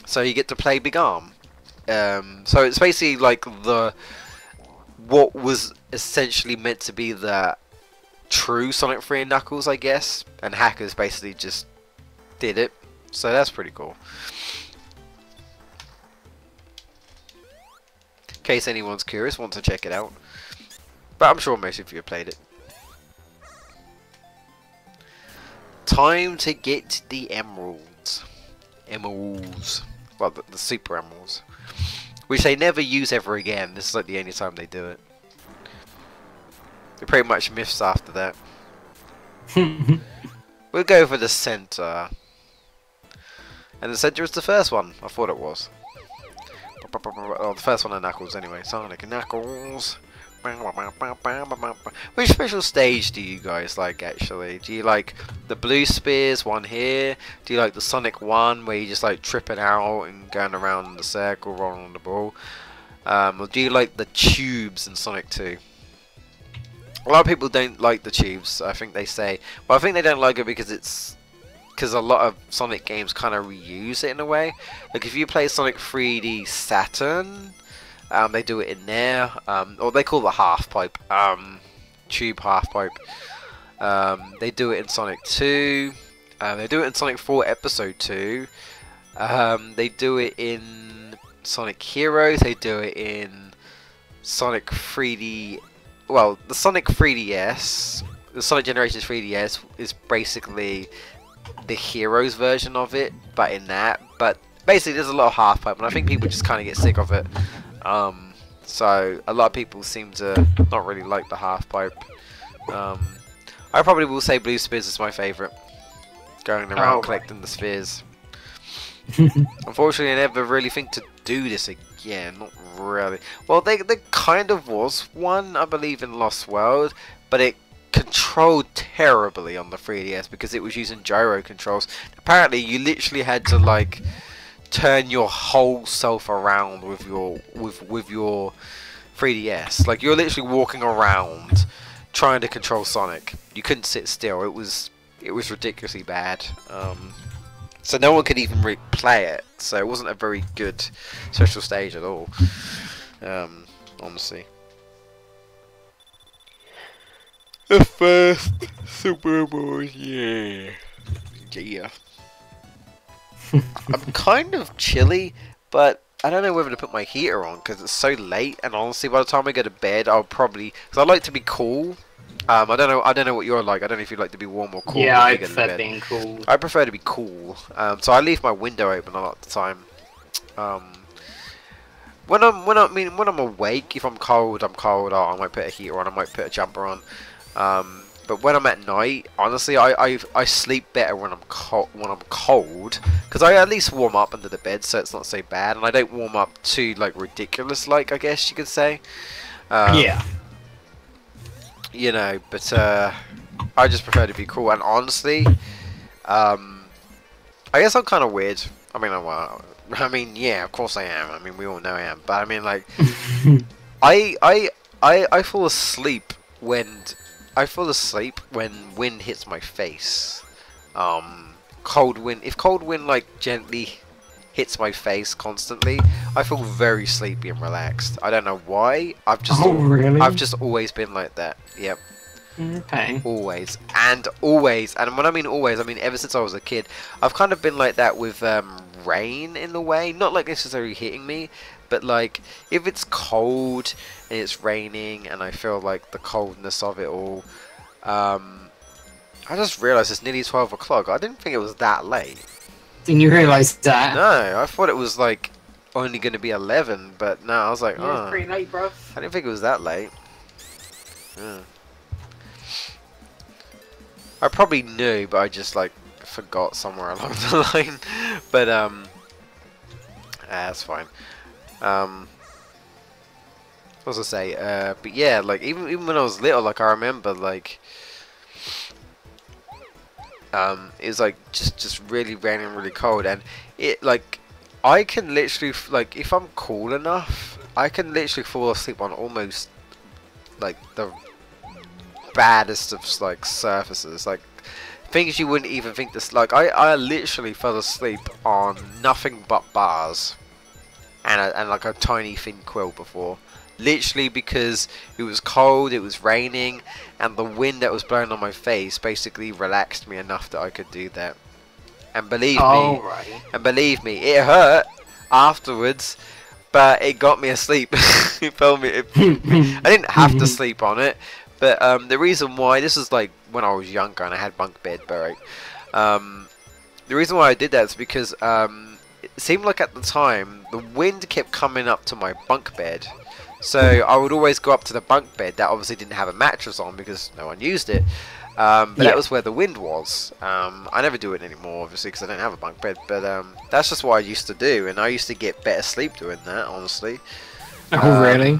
So you get to play Big Arm. So it's basically like what was essentially meant to be the true Sonic 3 and Knuckles, I guess, and hackers basically just did it. So that's pretty cool. In case anyone's curious, want to check it out. But I'm sure most of you have played it. Time to get the emeralds. Emeralds. Well, the super emeralds. Which they never use ever again. This is like the only time they do it. They're pretty much myths after that. We'll go for the center. And the center is the first one. I thought it was. Oh, the first one are Knuckles anyway. Sonic and Knuckles. Which special stage do you guys like actually? Do you like the blue spears one here? Do you like the Sonic one where you just like tripping out and going around in the circle, rolling on the ball? Or do you like the tubes in Sonic 2? A lot of people don't like the tubes. I think they say, well, I think they don't like it because a lot of Sonic games kind of reuse it in a way. Like if you play Sonic 3D Saturn, they do it in there, or they call it half pipe, tube half pipe. They do it in Sonic 2. They do it in Sonic 4 Episode 2. They do it in Sonic Heroes. They do it in Sonic 3D. Well, the Sonic 3DS, the Sonic Generations 3DS is basically the Heroes version of it, but in that. But basically, there's a lot of half pipe, and I think people just kind of get sick of it. So a lot of people seem to not really like the half pipe. I probably will say Blue Spears is my favourite. Going around collecting the spheres. Unfortunately, I never really think to do this again. Not really. Well, there kind of was one, I believe, in Lost World, but it controlled terribly on the 3DS because it was using gyro controls. Apparently, you literally had to like turn your whole self around with your 3DS. Like you're literally walking around trying to control Sonic. You couldn't sit still. It was ridiculously bad. So no one could even play it. So it wasn't a very good special stage at all. Honestly. The first Super Bowl, yeah. Yeah. I'm kind of chilly, but I don't know whether to put my heater on because it's so late. And honestly, by the time I go to bed, I'll probably, because I like to be cool. I don't know what you're like. I don't know if you like to be warm or cool. Yeah, I prefer being cool. I prefer to be cool. So I leave my window open a lot of the time. When I'm awake, if I'm cold, I'm cold. I might put a heater on. I might put a jumper on. But when I'm at night, honestly, I sleep better when I'm cold, because I at least warm up under the bed, so it's not so bad, and I don't warm up too like ridiculous, like I guess you could say. Yeah. You know, but I just prefer to be cool, and honestly, I guess I'm kind of weird. I mean, yeah, of course I am. I mean, we all know I am, but I mean, like, I fall asleep when. Wind hits my face. Cold wind. If cold wind like gently hits my face constantly, I feel very sleepy and relaxed. I don't know why. I've just always been like that. Yep. Okay. Always. And when I mean always, I mean ever since I was a kid. I've kind of been like that with rain in a way. Not like necessarily hitting me, but like if it's cold and it's raining and I feel like the coldness of it all, I just realised it's nearly 12 o'clock. I didn't think it was that late. Didn't you realise that? No, I thought it was like only going to be 11, but no, I was like, yeah, it's pretty late, bruv. I didn't think it was that late. Yeah. I probably knew, but I just like forgot somewhere along the line. But that's fine. What was I say? But yeah, like even when I was little, like I remember like it was like just really raining, really cold, and it like I can literally like if I'm cool enough, I can literally fall asleep on almost like the baddest of like surfaces. Like things you wouldn't even think this. Like I literally fell asleep on nothing but bars, and like a tiny thin quilt before. Literally because it was cold, it was raining, and the wind that was blowing on my face basically relaxed me enough that I could do that. And believe me, it hurt afterwards, but it got me asleep. It felt me. I didn't have to sleep on it, but the reason why, this is like when I was younger and I had bunk bed, but the reason why I did that is because it seemed like at the time the wind kept coming up to my bunk bed. So I would always go up to the bunk bed that obviously didn't have a mattress on because no one used it. But that was where the wind was. I never do it anymore, obviously, because I don't have a bunk bed. But that's just what I used to do, and I used to get better sleep doing that, honestly. Oh, really?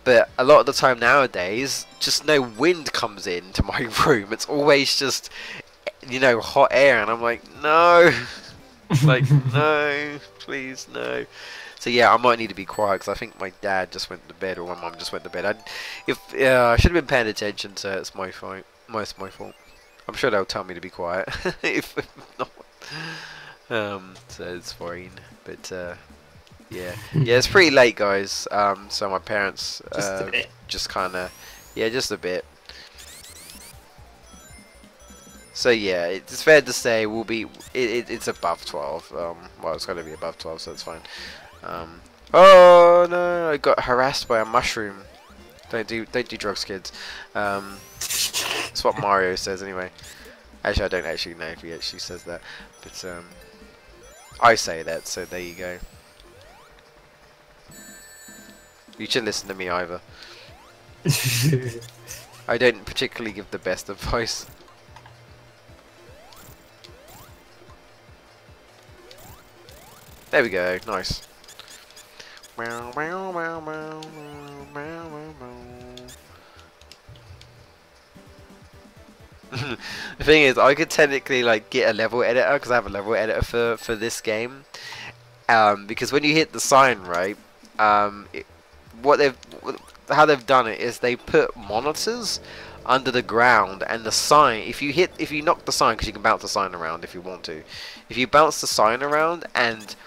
But a lot of the time nowadays, just no wind comes into my room. It's always just, you know, hot air, and I'm like, no, like, no, please, no. So yeah, I might need to be quiet because I think my dad just went to bed, or my mum just went to bed. I should have been paying attention, so it's my fault. It's my fault. I'm sure they'll tell me to be quiet if not. So it's fine. But yeah, it's pretty late, guys. So my parents just kind of, just a bit. So yeah, it's fair to say we'll be. It's above 12. Well, it's going to be above 12, so it's fine. Oh no! I got harassed by a mushroom. Don't do drugs, kids. That's what Mario says anyway. Actually, I don't actually know if he actually says that, but I say that. So there you go. You should listen to me either. I don't particularly give the best advice. There we go. Nice. The thing is, I could technically like get a level editor because I have a level editor for this game. Because when you hit the sign, right, how they've done it is they put monitors under the ground, and the sign, if you knock the sign, because you can bounce the sign around if you want to, if you bounce the sign around and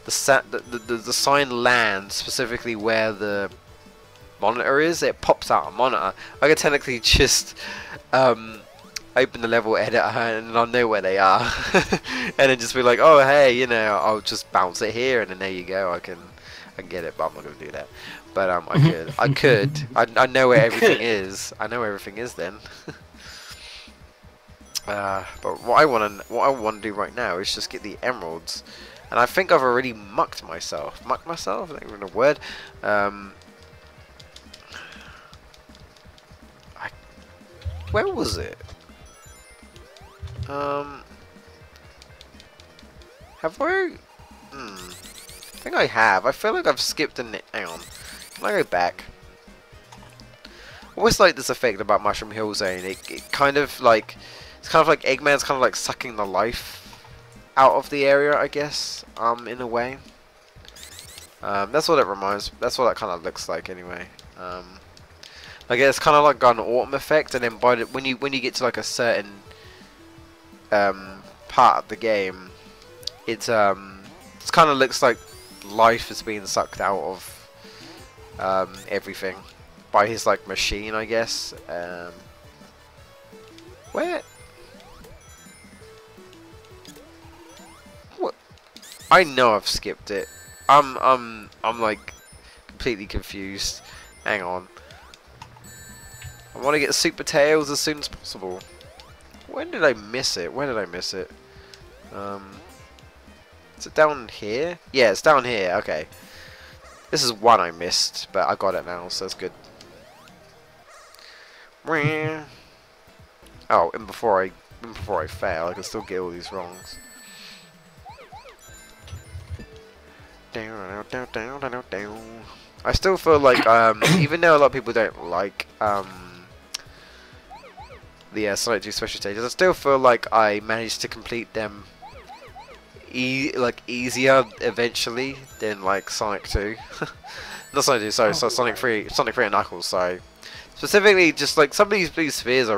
the sign lands specifically where the monitor is, it pops out a monitor. I could technically just open the level editor and I'll know where they are. And then just be like, oh hey, you know, I'll just bounce it here, and then there you go, I can get it, but I'm not going to do that. But I could. I know where everything is. I know where everything is then. But what I want to do right now is just get the emeralds. And I think I've already mucked myself. Mucked myself? Not even a word. Where was it? Have I? I think I have. I feel like I've skipped a. Hang on. Can I go back? I always like this effect about Mushroom Hill Zone. It kind of like, it's kind of like Eggman's kind of like sucking the life out of the area, I guess. In a way. That's what it reminds. That's what that kind of looks like, anyway. Like it's kind of like got an autumn effect, and then when you get to like a certain part of the game, it kind of looks like life is being sucked out of everything by his like machine, I guess. Where? What? I know I've skipped it. I'm like completely confused. Hang on. I want to get Super Tails as soon as possible. When did I miss it? Where did I miss it? Is it down here? Yeah, it's down here. Okay. This is one I missed, but I got it now, so that's good. Oh, and before I fail, I can still get all these wrongs. I still feel like, even though a lot of people don't like the Sonic 2 special stages, I still feel like I managed to complete them easier eventually than like Sonic 2. Not Sonic 2, sorry, so Sonic 3 and Knuckles, sorry. Specifically, just like some of these blue spheres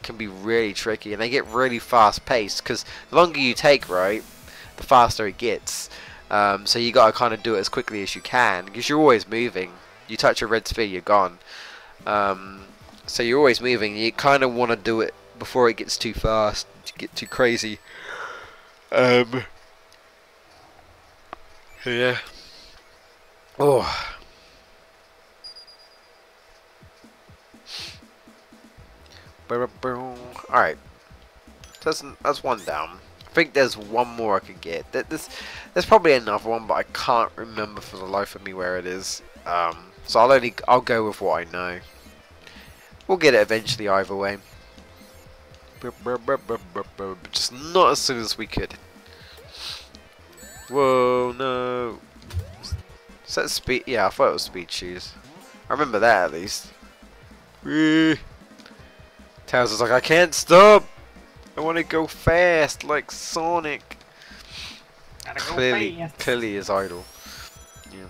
can be really tricky, and they get really fast paced because the longer you take, right, the faster it gets. So you gotta kind of do it as quickly as you can because you're always moving. You touch a red sphere, you're gone. So you're always moving. You kind of want to do it before it gets too fast, to get too crazy. Yeah. Oh. Alright. That's one down. I think there's one more I could get. There's probably another one, but I can't remember for the life of me where it is. So I'll go with what I know. We'll get it eventually either way. Just not as soon as we could. Whoa, no. Is that speed? Yeah, I thought it was speed shoes. I remember that at least. Tails is like, I can't stop. I want to go fast like Sonic. Clearly is idle. Yeah.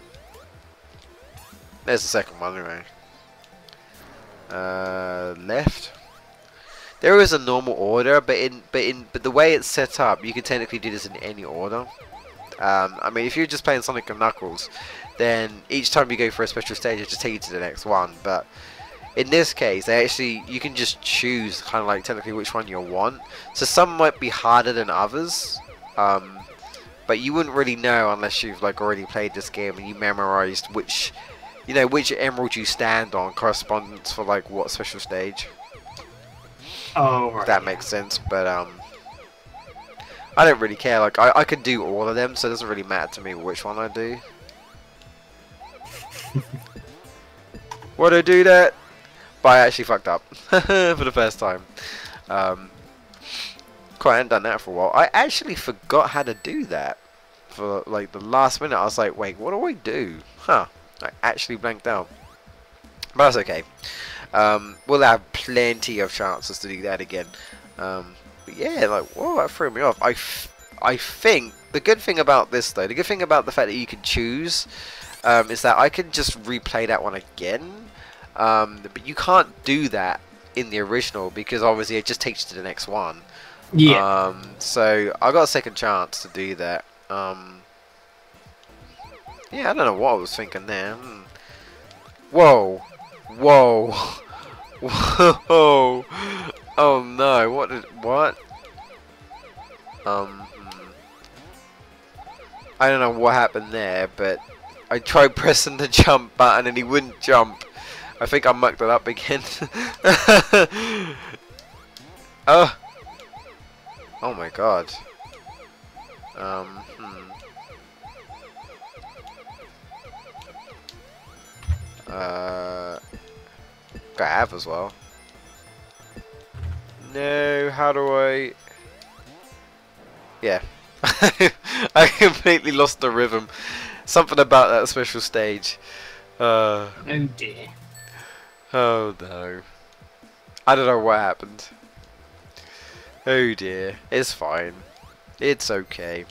There's the second one anyway. Left. There is a normal order, but the way it's set up, you can technically do this in any order. I mean, if you're just playing Sonic and Knuckles, then each time you go for a special stage, it just take you to the next one. But in this case, you can just choose kind of like technically which one you want. So some might be harder than others, but you wouldn't really know unless you've like already played this game and you memorized which emerald you stand on corresponds for like what special stage. Oh, right. If that makes sense, but I don't really care. Like I could do all of them, so it doesn't really matter to me which one I do. Why'd I do that? But I actually fucked up for the first time. Quite hadn't done that for a while. I actually forgot how to do that for like the last minute. I was like, wait, what do I do? Huh? I actually blanked out. But that's okay. We'll have plenty of chances to do that again. But yeah, like, whoa, that threw me off. I think the good thing about this, though, the good thing about the fact that you can choose, is that I can just replay that one again. But you can't do that in the original because obviously it just takes you to the next one. Yeah. So I got a second chance to do that. Yeah, I don't know what I was thinking there. Whoa. Whoa. Whoa. Oh no, what? I don't know what happened there, but I tried pressing the jump button and he wouldn't jump. I think I mucked it up again. Oh. Oh my god. Got have as well. No, how do I? Yeah. I completely lost the rhythm. Something about that special stage. Oh dear. Oh no. I don't know what happened. Oh dear. It's fine. It's okay.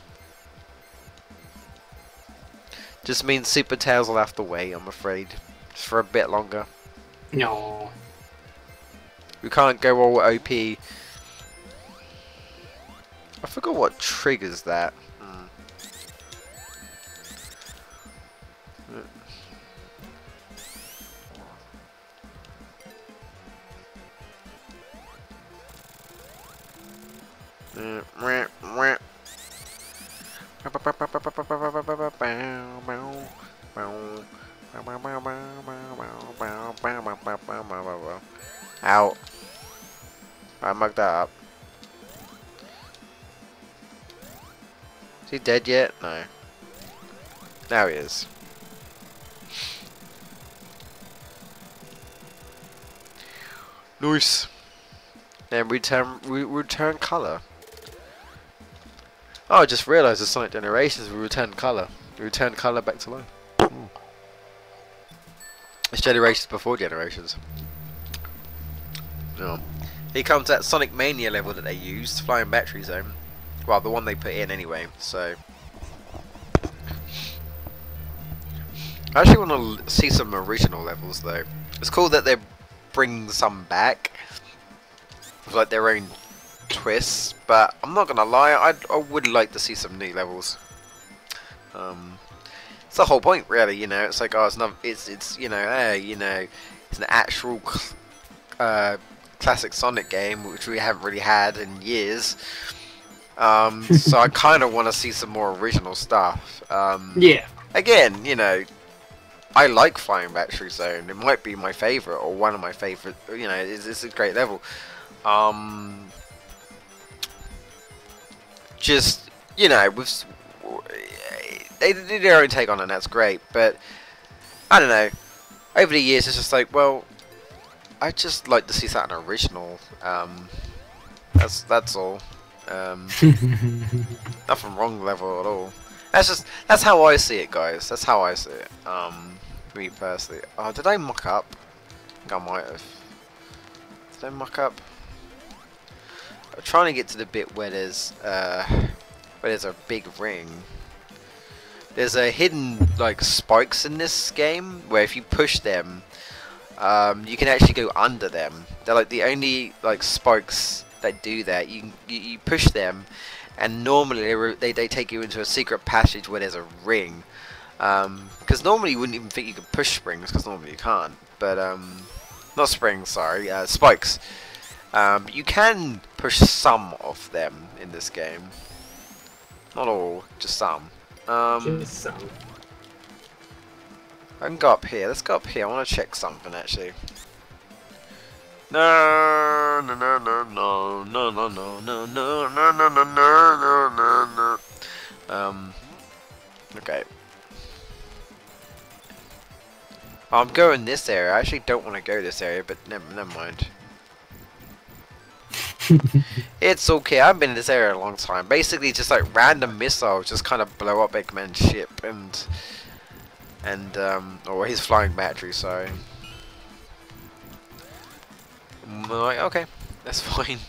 Just means Super Tails will have to wait, I'm afraid. Just for a bit longer. No. We can't go all OP. I forgot what triggers that. Out. I mucked that up. Is he dead yet? No. Now he is. Nice. And return color. Oh, I just realised the Sonic Generations we return color. We return color back to life. It's Generations before Generations. No. Here comes that Sonic Mania level that they used, Flying Battery Zone. Well, the one they put in anyway, so. I actually want to see some original levels though. It's cool that they're bring some back with like their own twists, but I'm not gonna lie, I would like to see some new levels. It's the whole point, really. You know, it's like, oh, it's not, it's you know, it's an actual classic Sonic game, which we haven't really had in years. So I kind of want to see some more original stuff. Yeah. Again, you know, I like Flying Battery Zone. It might be my favorite or one of my favorite. You know, it's a great level. Just, you know, with they did their own take on it, and that's great. But I don't know. Over the years, it's just like, well, I just like to see something original. That's all. Nothing wrong with level at all. That's how I see it, guys. That's how I see it. Me personally. Oh, did I muck up? I think I might have. Did I muck up? I'm trying to get to the bit where there's a big ring. There's a hidden like spikes in this game where if you push them, you can actually go under them. They're like the only like spikes that do that. You push them, and normally they take you into a secret passage where there's a ring. Because normally you wouldn't even think you could push springs, because normally you can't. But not springs, sorry, spikes. You can push some of them in this game. Not all, just some. Just some. I can go up here. Let's go up here. I want to check something actually. No, no, no, no, no, no, no, no, no, no, no, no, no, no, no. Okay. I'm going this area. I actually don't want to go this area, but never mind. It's okay. I've been in this area a long time. Basically, just like random missiles just kind of blow up Eggman's ship and or his flying battery. Sorry. I'm like, okay, that's fine.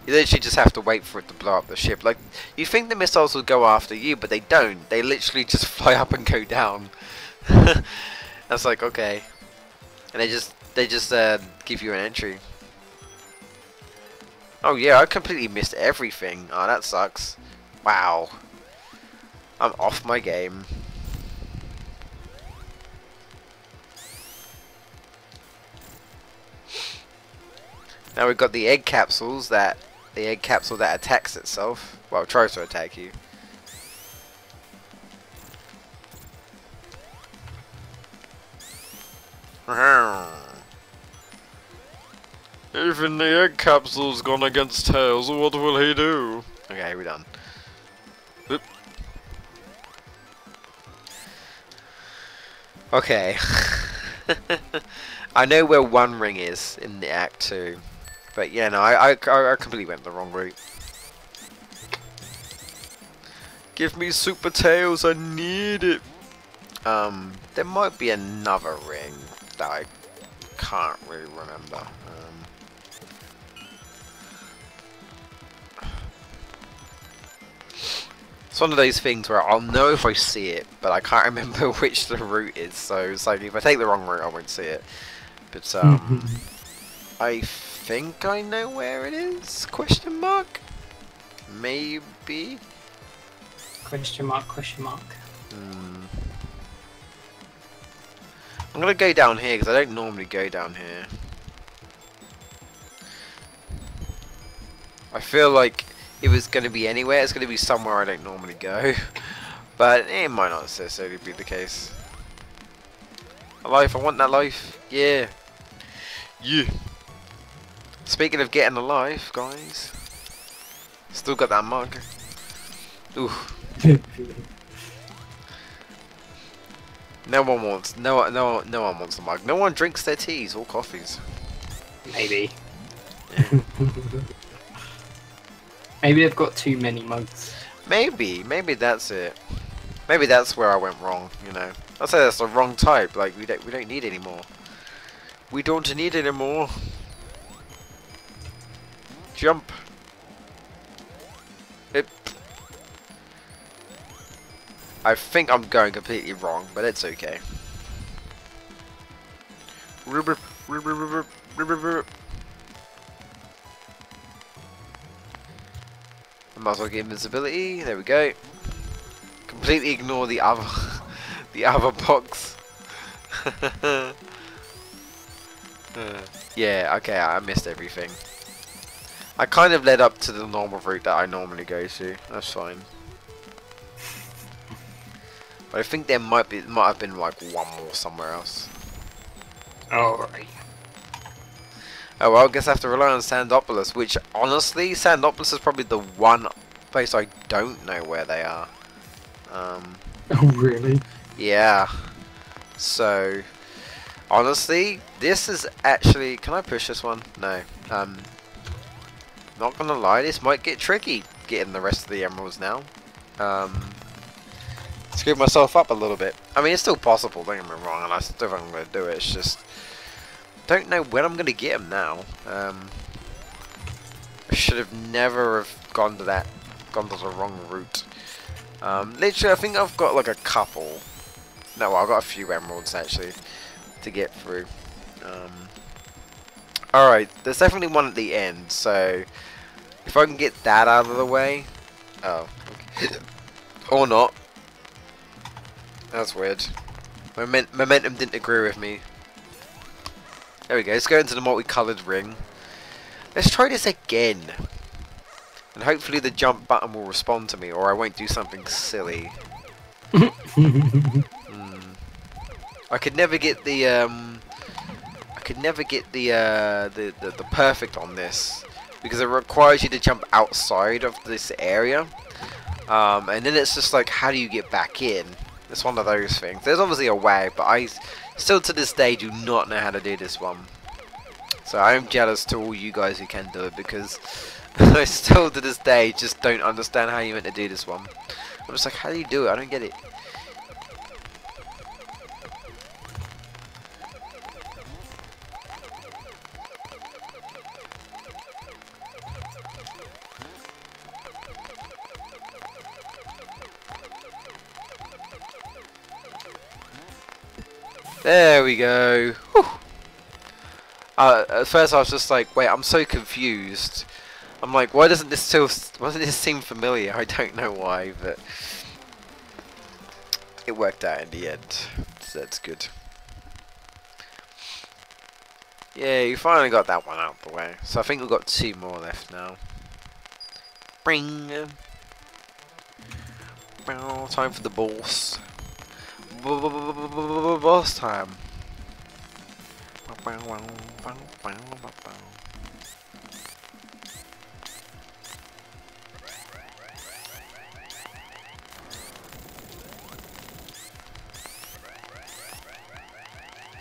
You literally just have to wait for it to blow up the ship. Like, you think the missiles will go after you, but they don't. They literally just fly up and go down. That's like, okay. And they just give you an entry. Oh yeah, I completely missed everything. Oh, that sucks. Wow. I'm off my game. Now we've got the egg capsules the egg capsule that attacks itself. Well, tries to attack you. Even the egg capsule's gone against Tails. What will he do? Okay, we're done. Oop. Okay. I know where one ring is in the Act 2. But yeah, no, I completely went the wrong route. Give me Super Tails, I need it. There might be another ring that I can't really remember. It's one of those things where I'll know if I see it, but I can't remember which the route is. So it's like if I take the wrong route, I won't see it. But I think I know where it is? Question mark? Maybe? Question mark, question mark. I'm gonna go down here because I don't normally go down here. I feel like if it's gonna be anywhere, it's gonna be somewhere I don't normally go. But it might not necessarily be the case. A life, I want that life. Yeah. Yeah. Speaking of getting a life, guys. Still got that mug. Ooh. No one wants no one wants a mug. No one drinks their teas or coffees. Maybe. Yeah. Maybe they've got too many mugs. Maybe that's it. Maybe that's where I went wrong. You know, I'd say that's the wrong type. Like we don't need any more. We don't need any more. Jump. It. I think I'm going completely wrong, but it's okay. I might as well get invincibility. There we go. Completely ignore the other, the other box. Yeah, okay, I missed everything. I kind of led up to the normal route that I normally go to. That's fine. But I think there might have been like one more somewhere else. Alright. Oh well, I guess I have to rely on Sandopolis, which honestly, Sandopolis is probably the one place I don't know where they are. Oh, really? Yeah. So, honestly, this is actually... Can I push this one? No. Not gonna lie, this might get tricky getting the rest of the emeralds now. Screwed myself up a little bit. I mean, it's still possible, don't get me wrong, and I still think I'm gonna do it. It's just... don't know when I'm gonna get them now. I should have never have gone to the wrong route. Literally, I think I've got like a couple. No, I've got a few emeralds actually to get through. Alright, there's definitely one at the end, so if I can get that out of the way. Oh, okay. Or not. That's weird. Momentum didn't agree with me. There we go, let's go into the multicoloured ring. Let's try this again. And hopefully the jump button will respond to me, or I won't do something silly. I could never get the the perfect on this because it requires you to jump outside of this area, and then it's just like, how do you get back in? It's one of those things. There's obviously a way, but I still to this day do not know how to do this one. So I am jealous to all you guys who can do it, because I still to this day just don't understand how you meant to do this one. I'm just like, how do you do it? I don't get it. There we go. Whew. At first I was just like, wait, I'm so confused. I'm like, why doesn't this seem familiar? I don't know why, but it worked out in the end. So that's good. Yeah, you finally got that one out of the way. So I think we've got 2 more left now. Bring. Time for the boss. Boss time.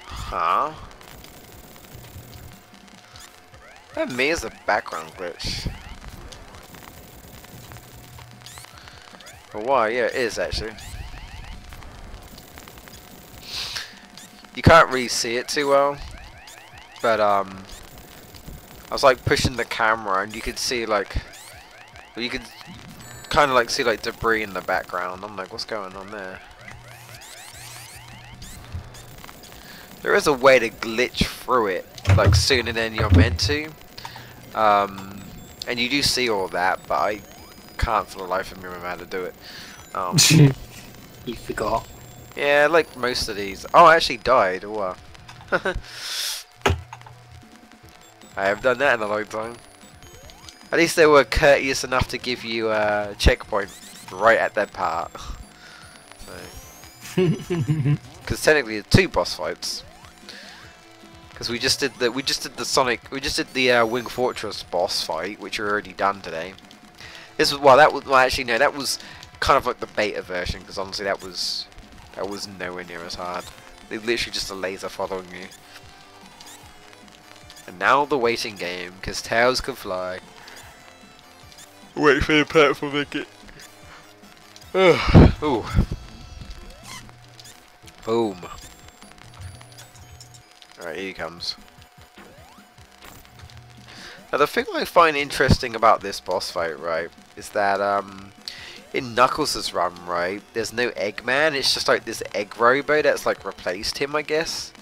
Huh? That may is a background glitch. Oh, why? Yeah, it is actually. You can't really see it too well, but I was like pushing the camera and you could see like, you could kind of like see like debris in the background. I'm like, what's going on there? There is a way to glitch through it like sooner than you're meant to, and you do see all that, but I can't for the life of me remember how to do it. You forgot. Yeah, like most of these. Oh, I actually died. Oh, wow. I haven't done that in a long time. At least they were courteous enough to give you a checkpoint right at that part. Because technically, it's 2 boss fights. Because we just did the Wing Fortress boss fight, which we already done today. This was actually no, that was kind of like the beta version. Because honestly, that was nowhere near as hard. They literally just a laser following you. And now the waiting game, because tails can fly. Wait for the platform to get. Ooh. Boom. Alright, here he comes. Now the thing I find interesting about this boss fight, right, is that in Knuckles' run, right, there's no Eggman, it's just like this egg robo that's like replaced him, I guess.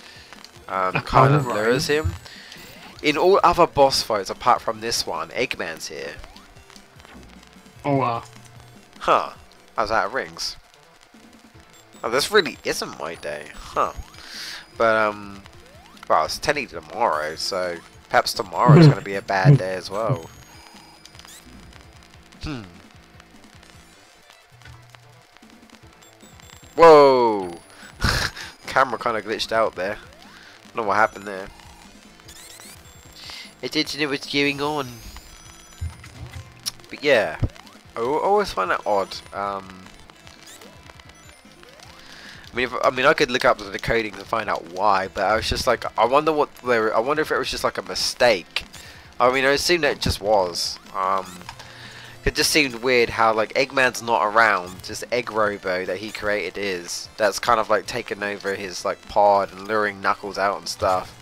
kind of lures him. In all other boss fights apart from this one, Eggman's here. Oh wow. Huh. I was out of rings. Oh, this really isn't my day. Huh. But, well, it's technically tomorrow, so perhaps tomorrow's going to be a bad day as well. Whoa! Camera kind of glitched out there. Don't know what happened there. I didn't know what's going on. But yeah, I always find that odd. I mean, I could look up the decoding to find out why, but I was just like, I wonder if it was just like a mistake. I mean, I assume that it just was. It just seemed weird how like Eggman's not around, just Egg Robo that he created is. That's kind of like taken over his like pod and luring Knuckles out and stuff.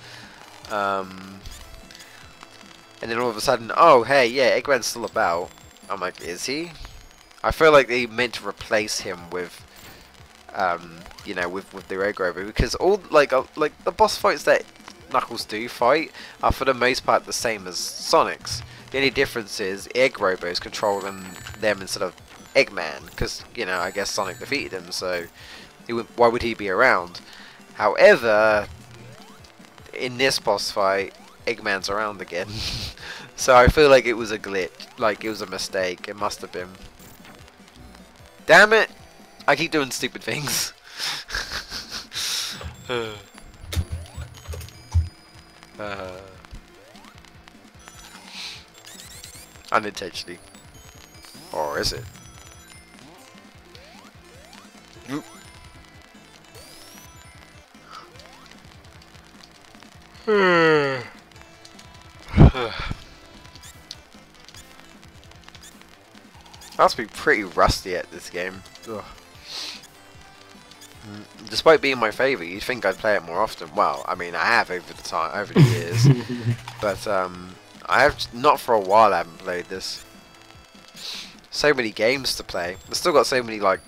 And then all of a sudden, oh hey, yeah, Eggman's still about. I'm like, is he? I feel like they meant to replace him with, you know, with the Egg Robo, because all like the boss fights that Knuckles do fight are for the most part the same as Sonic's. The only difference is Egg Robo's controlling them instead of Eggman, because, you know, I guess Sonic defeated him, so why would he be around? However, in this boss fight, Eggman's around again. So I feel like it was a glitch, like it was a mistake, it must have been. Damn it! I keep doing stupid things. Unintentionally. Or is it? I must be pretty rusty at this game. Ugh. Despite being my favourite, you'd think I'd play it more often. Well, I mean, I have over the years, but I have not for a while. I haven't played this. So many games to play. I've still got so many, like,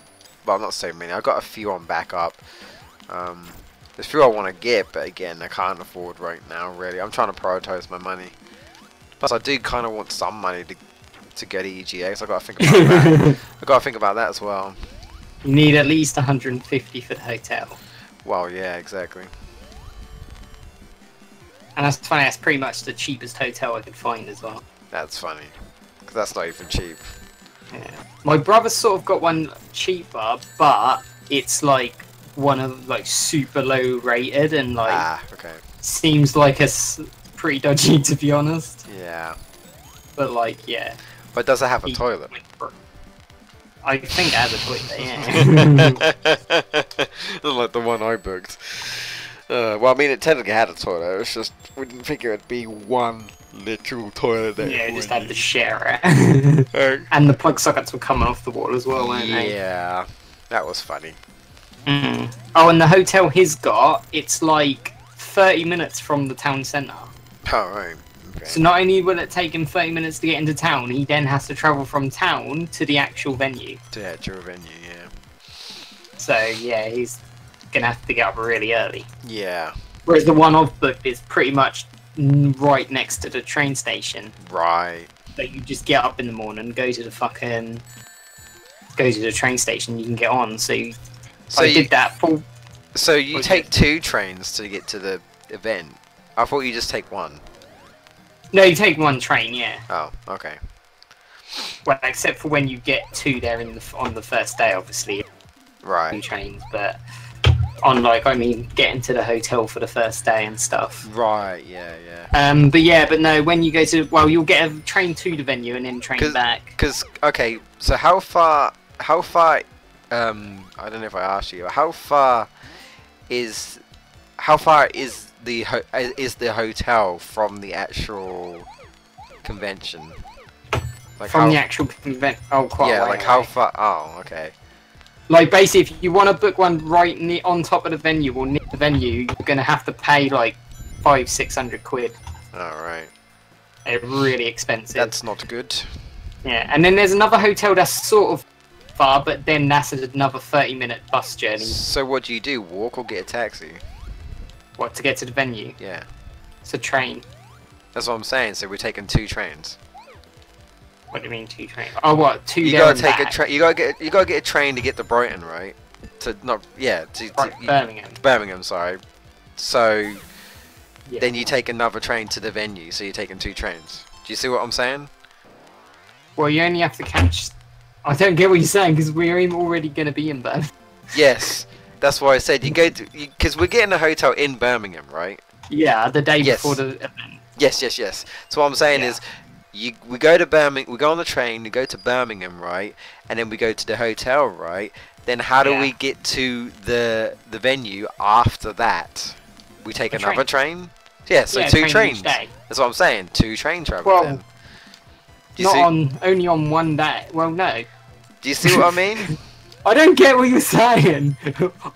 well, not so many. I've got a few on backup. There's a few I want to get, but again, I can't afford right now. Really, I'm trying to prioritize my money. Plus, I do kind of want some money to get EGA, so I got to think about that. I got to think about that as well. You need at least 150 for the hotel. Well, yeah, exactly. And that's funny, that's pretty much the cheapest hotel I could find as well. That's funny, because that's not even cheap. Yeah. My brother sort of got one cheaper, but it's like one of like super low rated and like okay. Seems like it's pretty dodgy to be honest. Yeah. But like, yeah. But does it have a toilet? I think it has a toilet, yeah. Like the one I booked. Well, I mean, it technically had a toilet. It's just we didn't figure it'd be one literal toilet. That yeah, just had to share it. And the plug sockets were coming off the wall as well, weren't they? Yeah, that was funny. Mm. Oh, and the hotel he's got, it's like 30 minutes from the town centre. Oh, right. Okay. So not only will it take him 30 minutes to get into town, he then has to travel from town to the actual venue. To the actual venue, yeah. So, yeah, he's going to have to get up really early. Yeah. Whereas the one I've booked is pretty much right next to the train station. Right. So you just get up in the morning, go to the train station, you can get on. So I did that full... So you take 2 trains to get to the event? I thought you just take 1. No, you take 1 train, yeah. Oh, okay. Well, except for when you get to there on the first day, obviously. Right. 2 trains, but on getting to the hotel for the first day and stuff. Right, yeah. But no, when you go to, well, you'll get a train to the venue and then train back. Because, okay, so how far, I don't know if I asked you, how far is the hotel from the actual convention? Like from the actual convention? Oh, quite yeah, a way like how away. far? Oh, okay. Like basically, if you want to book one right on top of the venue or near the venue, you're gonna have to pay like 500-600 quid. All right. They're really expensive. That's not good. Yeah, and then there's another hotel that's sort of far, but then that's another 30-minute bus journey. So what do? Walk or get a taxi? What, to get to the venue? Yeah. It's a train. That's what I'm saying. So we're taking 2 trains. What do you mean 2 trains? Oh, what? 2 You there gotta and take back? a train. You gotta get a train to get to Brighton, right? To not yeah. Right, Birmingham. Birmingham, sorry. So Yeah. then you take another train to the venue. So you're taking 2 trains. Do you see what I'm saying? Well, you only have to catch... I don't get what you're saying, because we're already going to be in Birmingham. Yes. That's why I said you go to because we're getting a hotel in Birmingham, right? Yeah, the day Yes. before the event. Yes. So what I'm saying is, we go to Birmingham, we go on the train, we go to Birmingham, right? And then we go to the hotel, right? Then how do we get to the venue after that? We take another train? Yeah, so 2 trains. That's what I'm saying. 2 train travel. Well, then. Do you see? only on one day. Well, no. Do you see what I mean? I don't get what you're saying.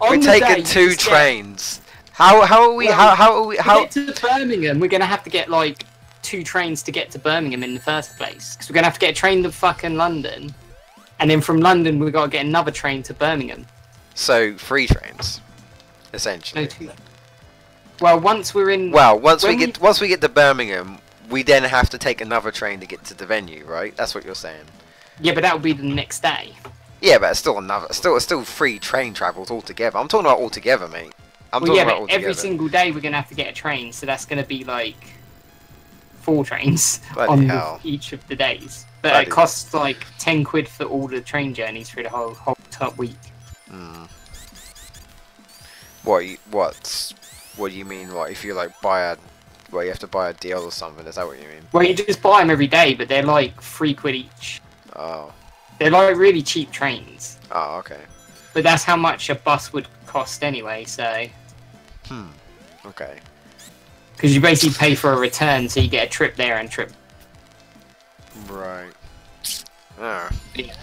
We're taking 2 trains. How are we? Well, how? To get to Birmingham, we're gonna have to get like 2 trains to get to Birmingham in the first place. Because we're gonna have to get a train to fucking London, and then from London we gotta get another train to Birmingham. So 3 trains, essentially. No, 2. Well, once we're in. Well, once we get to Birmingham, we then have to take another train to get to the venue, right? That's what you're saying. Yeah, but that would be the next day. Yeah, but it's still 3 train travels altogether. I'm talking about altogether, mate. But every single day we're gonna have to get a train, so that's gonna be like 4 trains on each of the days. But it costs like 10 quid for all the train journeys for the whole week. Hmm. What do you mean? What if you like you have to buy a deal or something? Is that what you mean? Well, you just buy them every day, but they're like 3 quid each. Oh. They're like really cheap trains. Oh, okay. But that's how much a bus would cost anyway, so... Okay. Because you basically pay for a return, so you get a trip there and trip... Right. Ah. Yeah.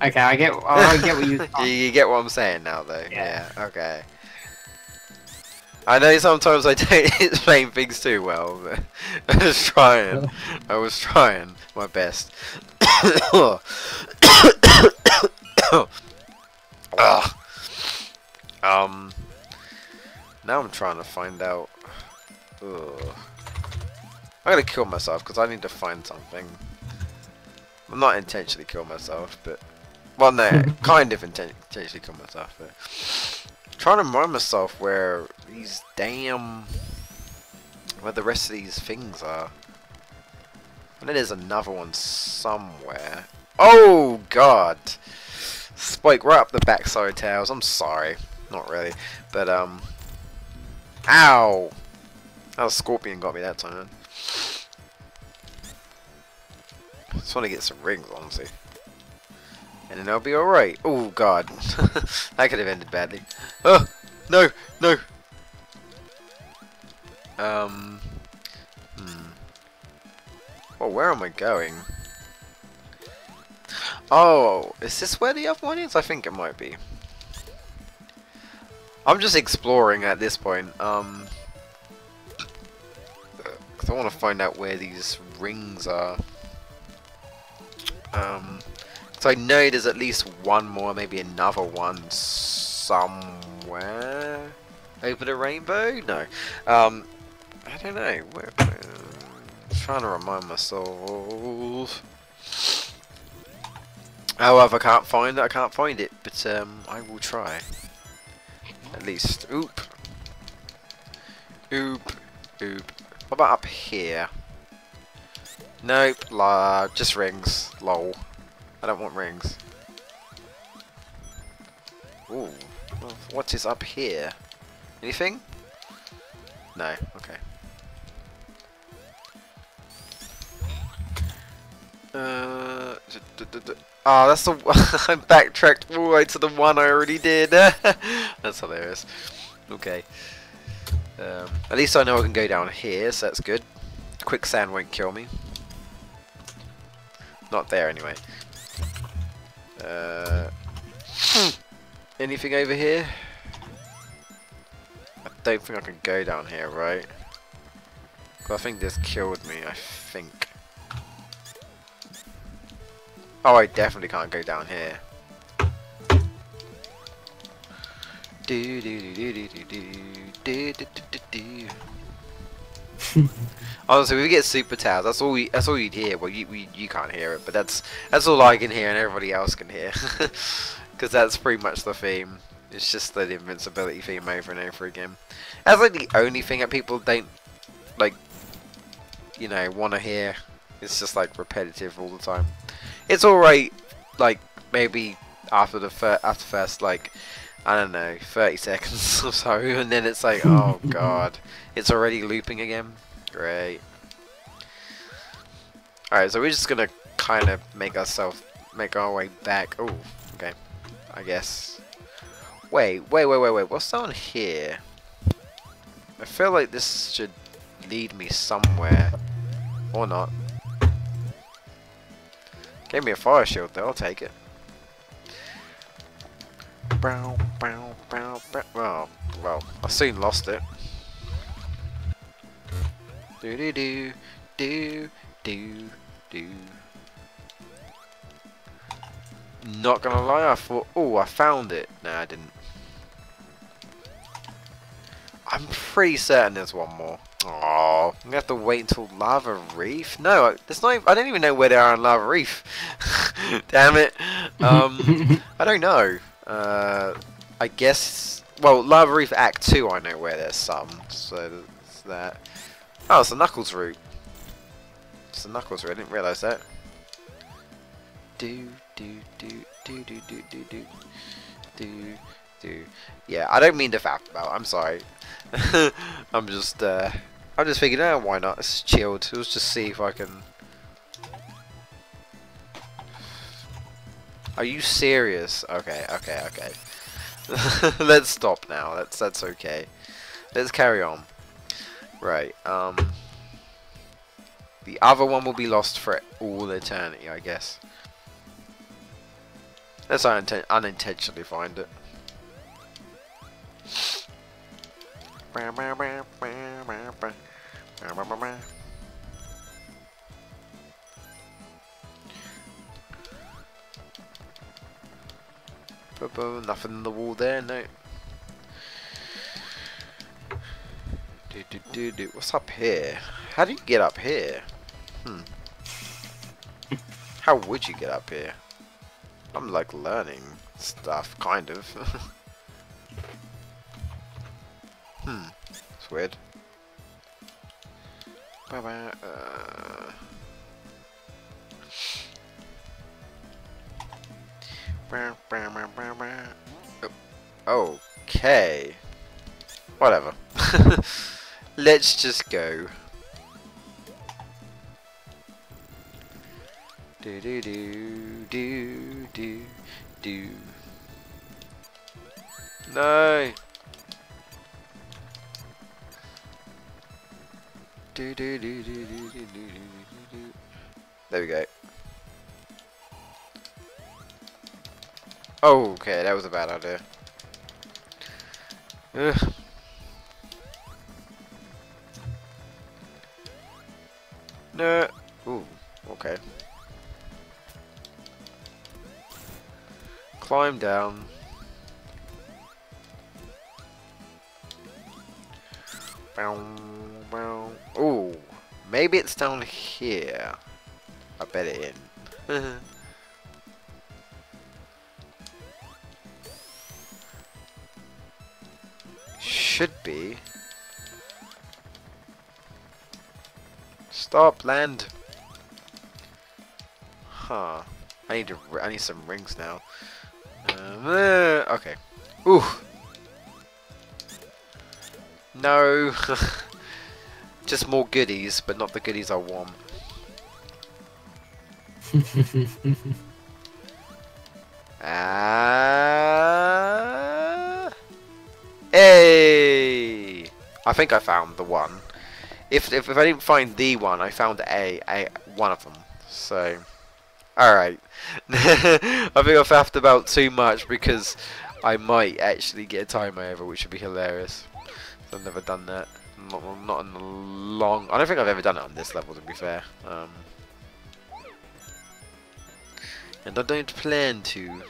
Okay, I get what you... You get what I'm saying now, though. Yeah. Okay. I know sometimes I don't explain things too well, but I was trying. I was trying my best. Now I'm trying to find out. I'm gonna kill myself because I need to find something. I'm not intentionally kill myself, but well, no, kind of intentionally kill myself. But I'm trying to remind myself where these where the rest of these things are. And then there's another one somewhere. Oh God! Spike right up the backside tails. I'm sorry, not really, but ow! That scorpion got me that time. Just want to get some rings, honestly, and then I'll be all right. Oh God, that could have ended badly. Oh no, no. Well, where am I going? Oh, is this where the other one is? I think it might be. I'm just exploring at this point. Because I want to find out where these rings are. So I know there's at least one more, maybe another one somewhere over the rainbow. No, I don't know. Where, I'm trying to remind myself. However, I can't find it. But I will try. At least. Oop. Oop. Oop. What about up here? Nope. Just rings. Lol. I don't want rings. Ooh. What is up here? Anything? No. Okay. Oh, that's the I backtracked all the way to the one I already did. That's hilarious. Okay. At least I know I can go down here, so that's good. Quicksand won't kill me. Not there anyway. Anything over here? I don't think I can go down here, right? I think this killed me, I think. Oh, I definitely can't go down here. Do do do do do do do do do do. Honestly, we get super towers. That's all you'd hear. Well, you can't hear it, but that's all I can hear and everybody else can hear. Because that's pretty much the theme. It's just the invincibility theme over and over again. That's like the only thing that people don't like, you know, want to hear. It's just like repetitive all the time. It's alright, like maybe after first like, I don't know, 30 seconds or so, and then it's like, oh god, it's already looping again. Great. Alright, so we're just gonna kind of make our way back. Oh, okay, I guess. Wait, what's down here? I feel like this should lead me somewhere, or not. Gave me a fire shield though, I'll take it. Well, I soon lost it. Do do do do do do. Not gonna lie, I thought, oh, I found it. Nah, I didn't. I'm pretty certain there's one more. Oh, I'm gonna have to wait until Lava Reef. No, there's not. I don't even know where they are in Lava Reef. Damn it. I don't know. I guess. Well, Lava Reef Act 2, I know where there's some. So there's that. Oh, it's the Knuckles route. It's the Knuckles route. I didn't realise that. Do do do do do do do do do do. Yeah, I don't mean to faff about. I'm sorry. I'm just thinking, oh, why not? It's chilled. Let's just see if I can. Are you serious? Okay. Let's stop now. That's okay. Let's carry on. Right. The other one will be lost for all eternity, I guess. Let's unintentionally find it. Nothing in the wall there, no. What's up here? How do you get up here? How would you get up here? I'm like learning stuff, kind of. It's weird. Okay. Whatever. Let's just go. Do do do do do do. No. Do do do do do do do do. There we go. Oh, okay, that was a bad idea. Ugh. No. Ooh, okay. Climb down. Ooh, maybe it's down here. I bet it in. Should be. Stop, land. Huh. I need some rings now. Okay. Ooh. No. Just more goodies, but not the goodies I want. Hey! I think I found the one. If I didn't find the one, I found one of them. So, alright. I think I've faffed about too much because I might actually get a timer over, which would be hilarious. I've never done that. Not in a long. I don't think I've ever done it on this level, to be fair. And I don't plan to.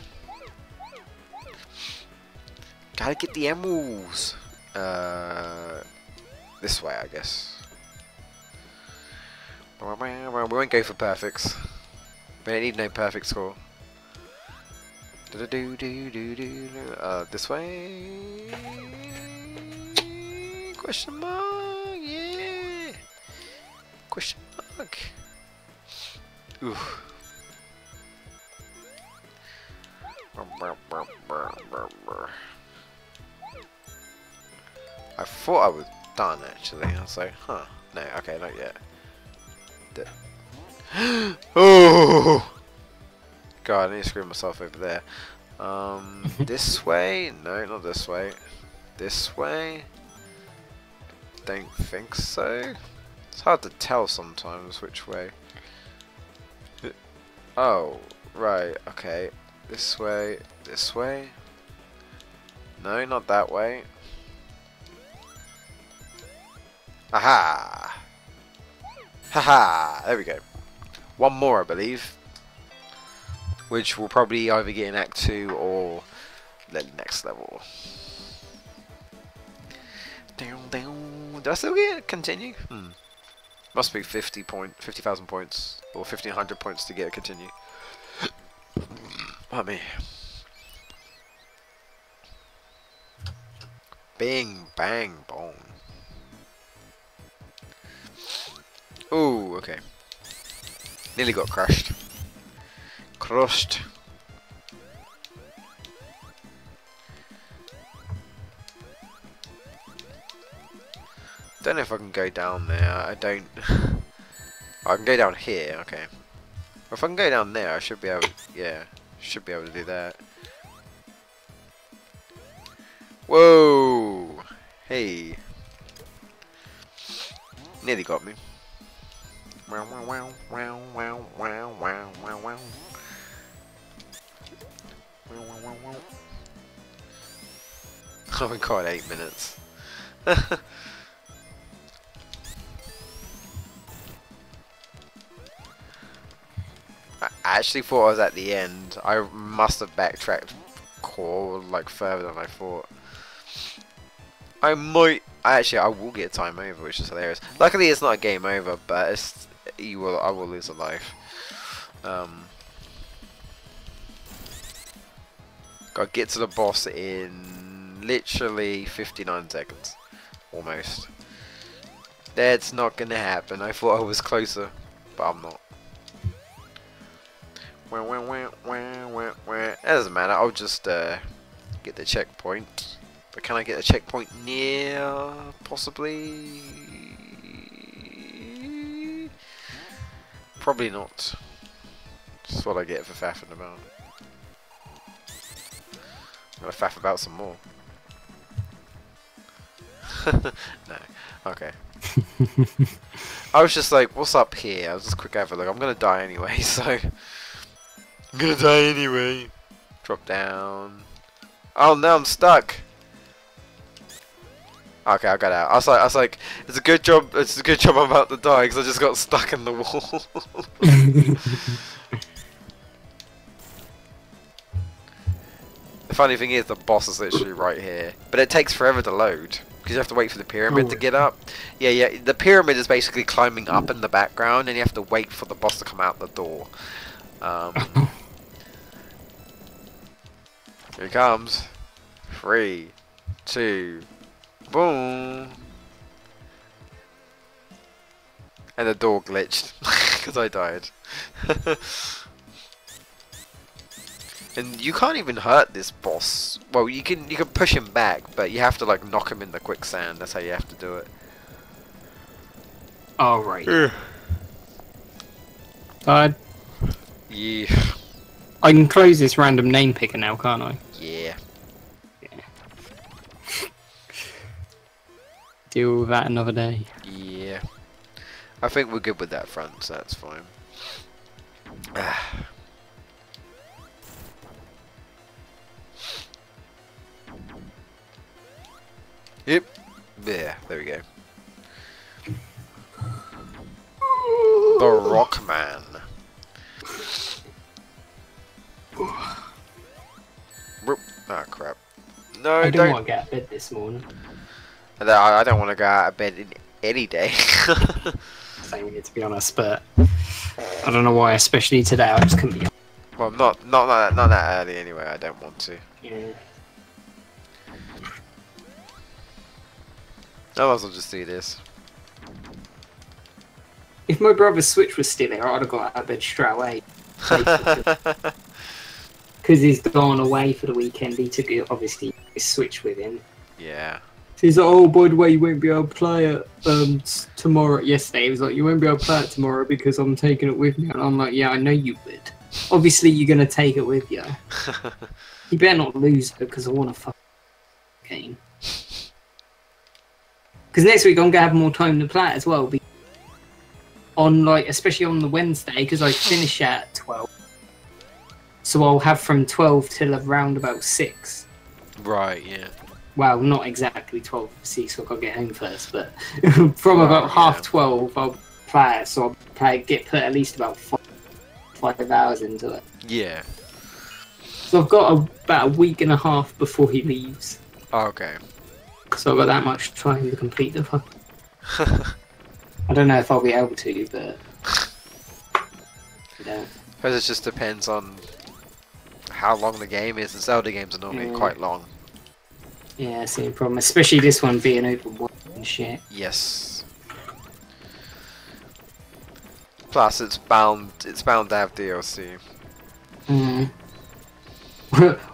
Gotta get the emeralds. This way, I guess. We won't go for perfects. We don't need no perfect score. This way. Question mark. Yeah. Question mark. Ooh. I thought I was done actually. I was like, huh? No, okay, not yet. Oh! God, I need to screw myself over there. This way? No, not this way. This way? Don't think so. It's hard to tell sometimes which way. Oh, right, okay. This way, this way. No, not that way. Aha! Haha! There we go. One more, I believe. Which will probably either get in Act 2 or the next level. Down, down. Did I still get continue? Must be 50,000 points or 1,500 points to get a continue. Pardon me. Bing, bang, bong. Ooh, okay. Nearly got crushed. Crushed. Don't know if I can go down there. I don't. I can go down here. Okay. If I can go down there, I should be able. Yeah, should be able to do that. Whoa! Hey. Nearly got me. Wow! Wow! Wow! Wow! Wow! Wow! Wow! Wow! Wow! Oh my god, 8 minutes. I actually thought I was at the end. I must have backtracked like further than I thought. I will get time over, which is hilarious. Luckily it's not a game over, but it's, I will lose a life. Gotta get to the boss in literally 59 seconds. Almost. That's not gonna happen. I thought I was closer, but I'm not. It doesn't matter, I'll just get the checkpoint. But can I get a checkpoint near? Possibly? Probably not. That's what I get for faffing about. I'm gonna faff about some more. No. Okay. I was just like, what's up here? I was just quick have a look. I'm gonna die anyway, so... I'm gonna die anyway. Drop down. Oh no, I'm stuck. Okay, I got out. I was like, it's a good job. It's a good job I'm about to die because I just got stuck in the wall. The funny thing is, the boss is literally right here, but it takes forever to load because you have to wait for the pyramid to get up. Yeah. The pyramid is basically climbing up in the background, and you have to wait for the boss to come out the door. Here he comes. 3, 2, boom. And the door glitched because I died. And you can't even hurt this boss. Well, you can push him back, but you have to like knock him in the quicksand. That's how you have to do it. Oh right. Yeah. I can close this random name picker now, can't I? Yeah. Deal with that another day. Yeah. I think we're good with that front, so that's fine. Yep. Yeah, there we go. The Rockman. Ah, crap. No, I don't want to get out of bed this morning. I don't want to go out of bed any day. Same here, to be honest, but I don't know why, especially today, I just couldn't be. Well, not that early anyway. I don't want to. Yeah. I might as well just do this. If my brother's Switch was still here, I'd have got out of bed straight away. Because he's gone away for the weekend. He took obviously his Switch with him. Yeah. So he's like, oh, by the way, you won't be able to play it tomorrow. Yesterday, he was like, you won't be able to play it tomorrow because I'm taking it with me. And I'm like, yeah, I know you would. Obviously, you're going to take it with you. You better not lose it because I want to fuck game. Because next week I'm going to have more time to play it as well. Especially on the Wednesday, because I finish at 12. So I'll have from 12 till around about 6. Right, yeah. Well, not exactly 12 to 6, so I've got to get home first, but from about half 12 I'll play it, so I'll put at least about 5 hours into it. Yeah. So I've got about a week and a half before he leaves. Okay. So I've got that much time to complete the fun. I don't know if I'll be able to, but... I suppose it just depends on how long the game is. The Zelda games are normally quite long. Yeah, same problem. Especially this one being open world and shit. Yes. Plus, it's bound to have DLC.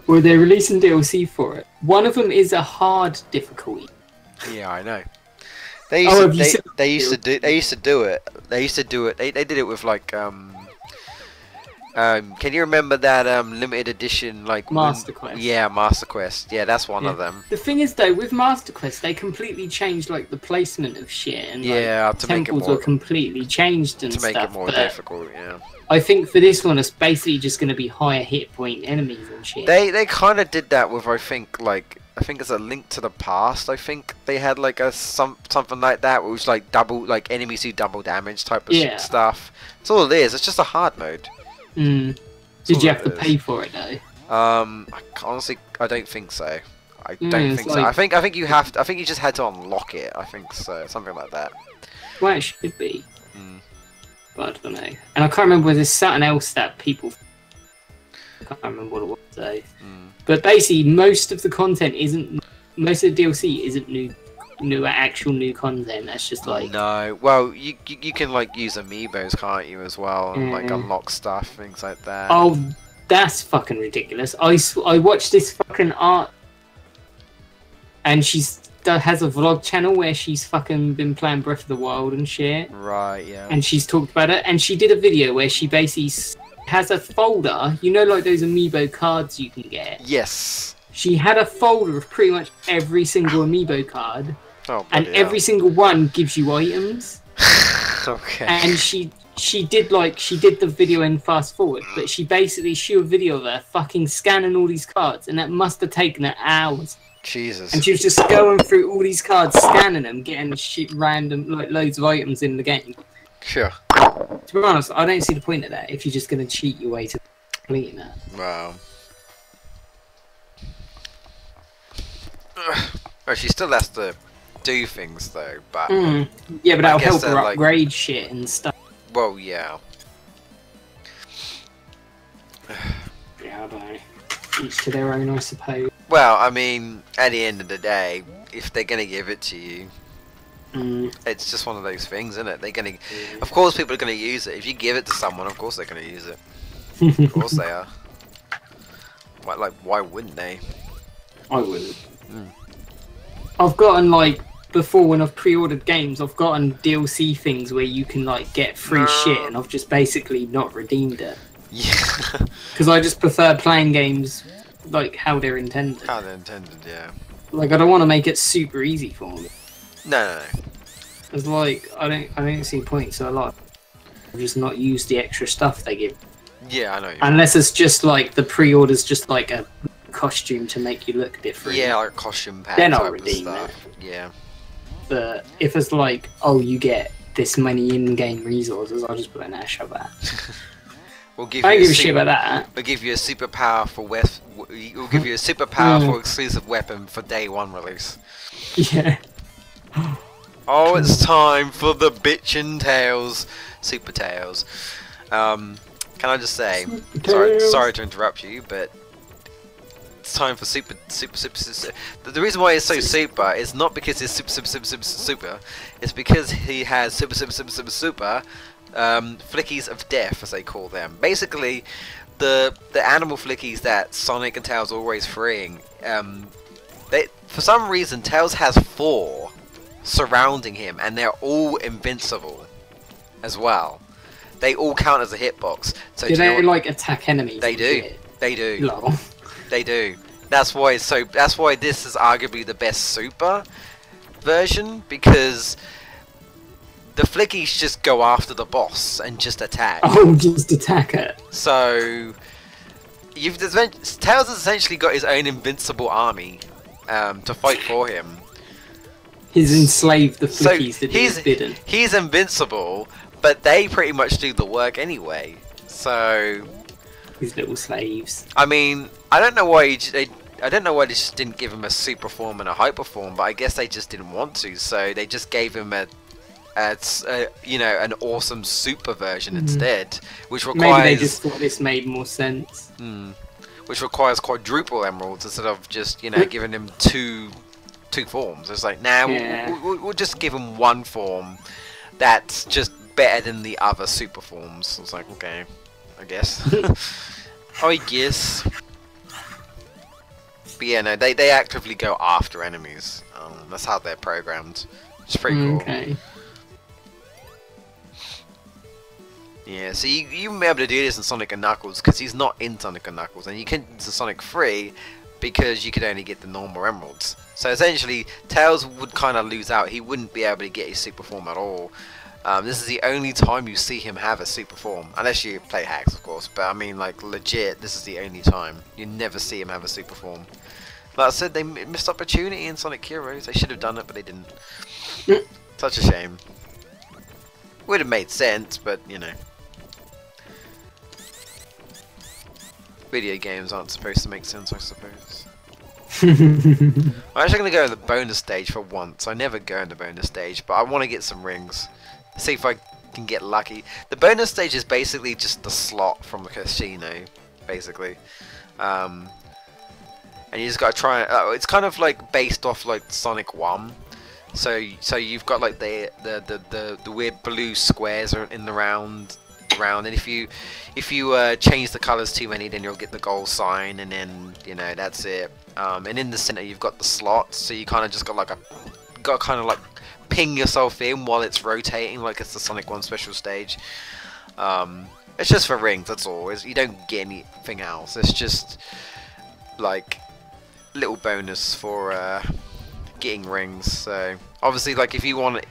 Well, they're releasing DLC for it. One of them is a hard difficulty. Yeah, I know. They used to do it. They did it with like can you remember that limited edition like Master Quest? Yeah, Master Quest. Yeah, that's one of them. The thing is though, with Master Quest, they completely changed like the placement of shit and like, to make it temples more, were completely changed and to make stuff, it more difficult. Yeah. I think for this one, it's basically just going to be higher hit point enemies and shit. They kind of did that with I think it's a Link to the Past. I think they had like something like that, which was like enemies do double damage type of stuff. That's all it is. It's just a hard mode. Did you have to pay for it though? Honestly, I don't think so. I don't think so. I think you have to. I think you just had to unlock it. I think so. Something like that. Well, it should be. But I don't know. And I can't remember whether there's something else that people... I can't remember what it was though. But basically, most of the content isn't... Most of the DLC isn't actual new content. That's just like... No. Well, you can like use amiibos, can't you, as well? And like unlock stuff, things like that. Oh, that's fucking ridiculous. I watched this fucking art... And has a vlog channel where she's fucking been playing Breath of the Wild and shit. Right, yeah. And she's talked about it. And she did a video where she basically has a folder. You know, like those amiibo cards you can get? Yes. She had a folder of pretty much every single amiibo card. Oh, and every single one gives you items. Okay. And she did the video in fast forward, but she basically shot a video of her fucking scanning all these cards, and that must have taken her hours. Jesus. And she was just going through all these cards, scanning them, getting shit random, like loads of items in the game. Sure. To be honest, I don't see the point of that if you're just going to cheat your way to completing that. Wow. Well, she still has to do things though, but... Yeah, but that'll help her upgrade shit and stuff. Well, yeah. Yeah, I don't know. Each to their own, I suppose. Well, I mean, at the end of the day, if they're gonna give it to you, it's just one of those things, isn't it? They're gonna, of course, people are gonna use it. If you give it to someone, of course they're gonna use it. Of course they are. Why wouldn't they? I wouldn't. I've gotten before when I've pre-ordered games, I've gotten DLC things where you can get free shit, and I've just basically not redeemed it. Yeah. Because I just prefer playing games how they're intended. How they're intended, yeah. I don't want to make it super easy for me. No. It's I don't see point. So a lot of just not use the extra stuff they give. Yeah, I know. Unless it's just the pre-order's just a costume to make you look different. Yeah, like a costume pack. Then I'll redeem it. Yeah. But if it's oh, you get this many in-game resources, I'll just put an ash of that. We'll give I you don't give a shit about that. We'll give you a super powerful We'll give you a super powerful exclusive weapon for day 1 release. Yeah. Oh, it's time for the bitchin' tails, super tails. Can I just say, sorry to interrupt you, but it's time for super. The reason why it's so super is not because it's super. It's because he has super flickies of death, as they call them. Basically, the animal flickies that Sonic and Tails are always freeing. For some reason, Tails has 4 surrounding him, and they're all invincible as well. They all count as a hitbox. So do they like attack enemies? They do. Shit? They do. Lol. They do. That's why it's so. That's why this is arguably the best super version, because the flickies just go after the boss and just attack. Oh, just attack it. So Tails has essentially got his own invincible army to fight for him. He's enslaved the flickies that he's bidden. He's invincible, but they pretty much do the work anyway. So these little slaves. I mean, I don't know why they just didn't give him a super form and a hyper form, but I guess they just didn't want to. So they just gave him an awesome super version instead, which requires. Maybe they just thought this made more sense. Which requires quadruple emeralds instead of just giving him two forms. It's like, nah, we'll just give him one form that's just better than the other super forms. It's like, okay, I guess. I guess. But yeah, no, they actively go after enemies. That's how they're programmed. It's pretty cool. Okay. Yeah, so you may be able to do this in Sonic and Knuckles because he's not in Sonic and Knuckles, and you can into Sonic 3 because you could only get the normal emeralds. So essentially, Tails would kind of lose out. He wouldn't be able to get his super form at all. This is the only time you see him have a super form, unless you play hacks, of course. But I mean, like legit, this is the only time you never see him have a super form. Like I said, they missed opportunity in Sonic Heroes. They should have done it, but they didn't. Such a shame. Would have made sense, but you know. Video games aren't supposed to make sense, I suppose. I'm actually going to go in the bonus stage for once. I never go in the bonus stage, but I want to get some rings. See if I can get lucky. The bonus stage is basically just the slot from the casino, basically. And you just got to try. It's kind of like based off like Sonic 1. So you've got like the weird blue squares in the round, and if you change the colors too many, then you'll get the goal sign, and then that's it. And in the center you've got the slots, so you kind of just got kind of like ping yourself in while it's rotating, like it's the Sonic 1 special stage. It's just for rings, that's all. You don't get anything else. It's just like little bonus for getting rings. So obviously, like if you want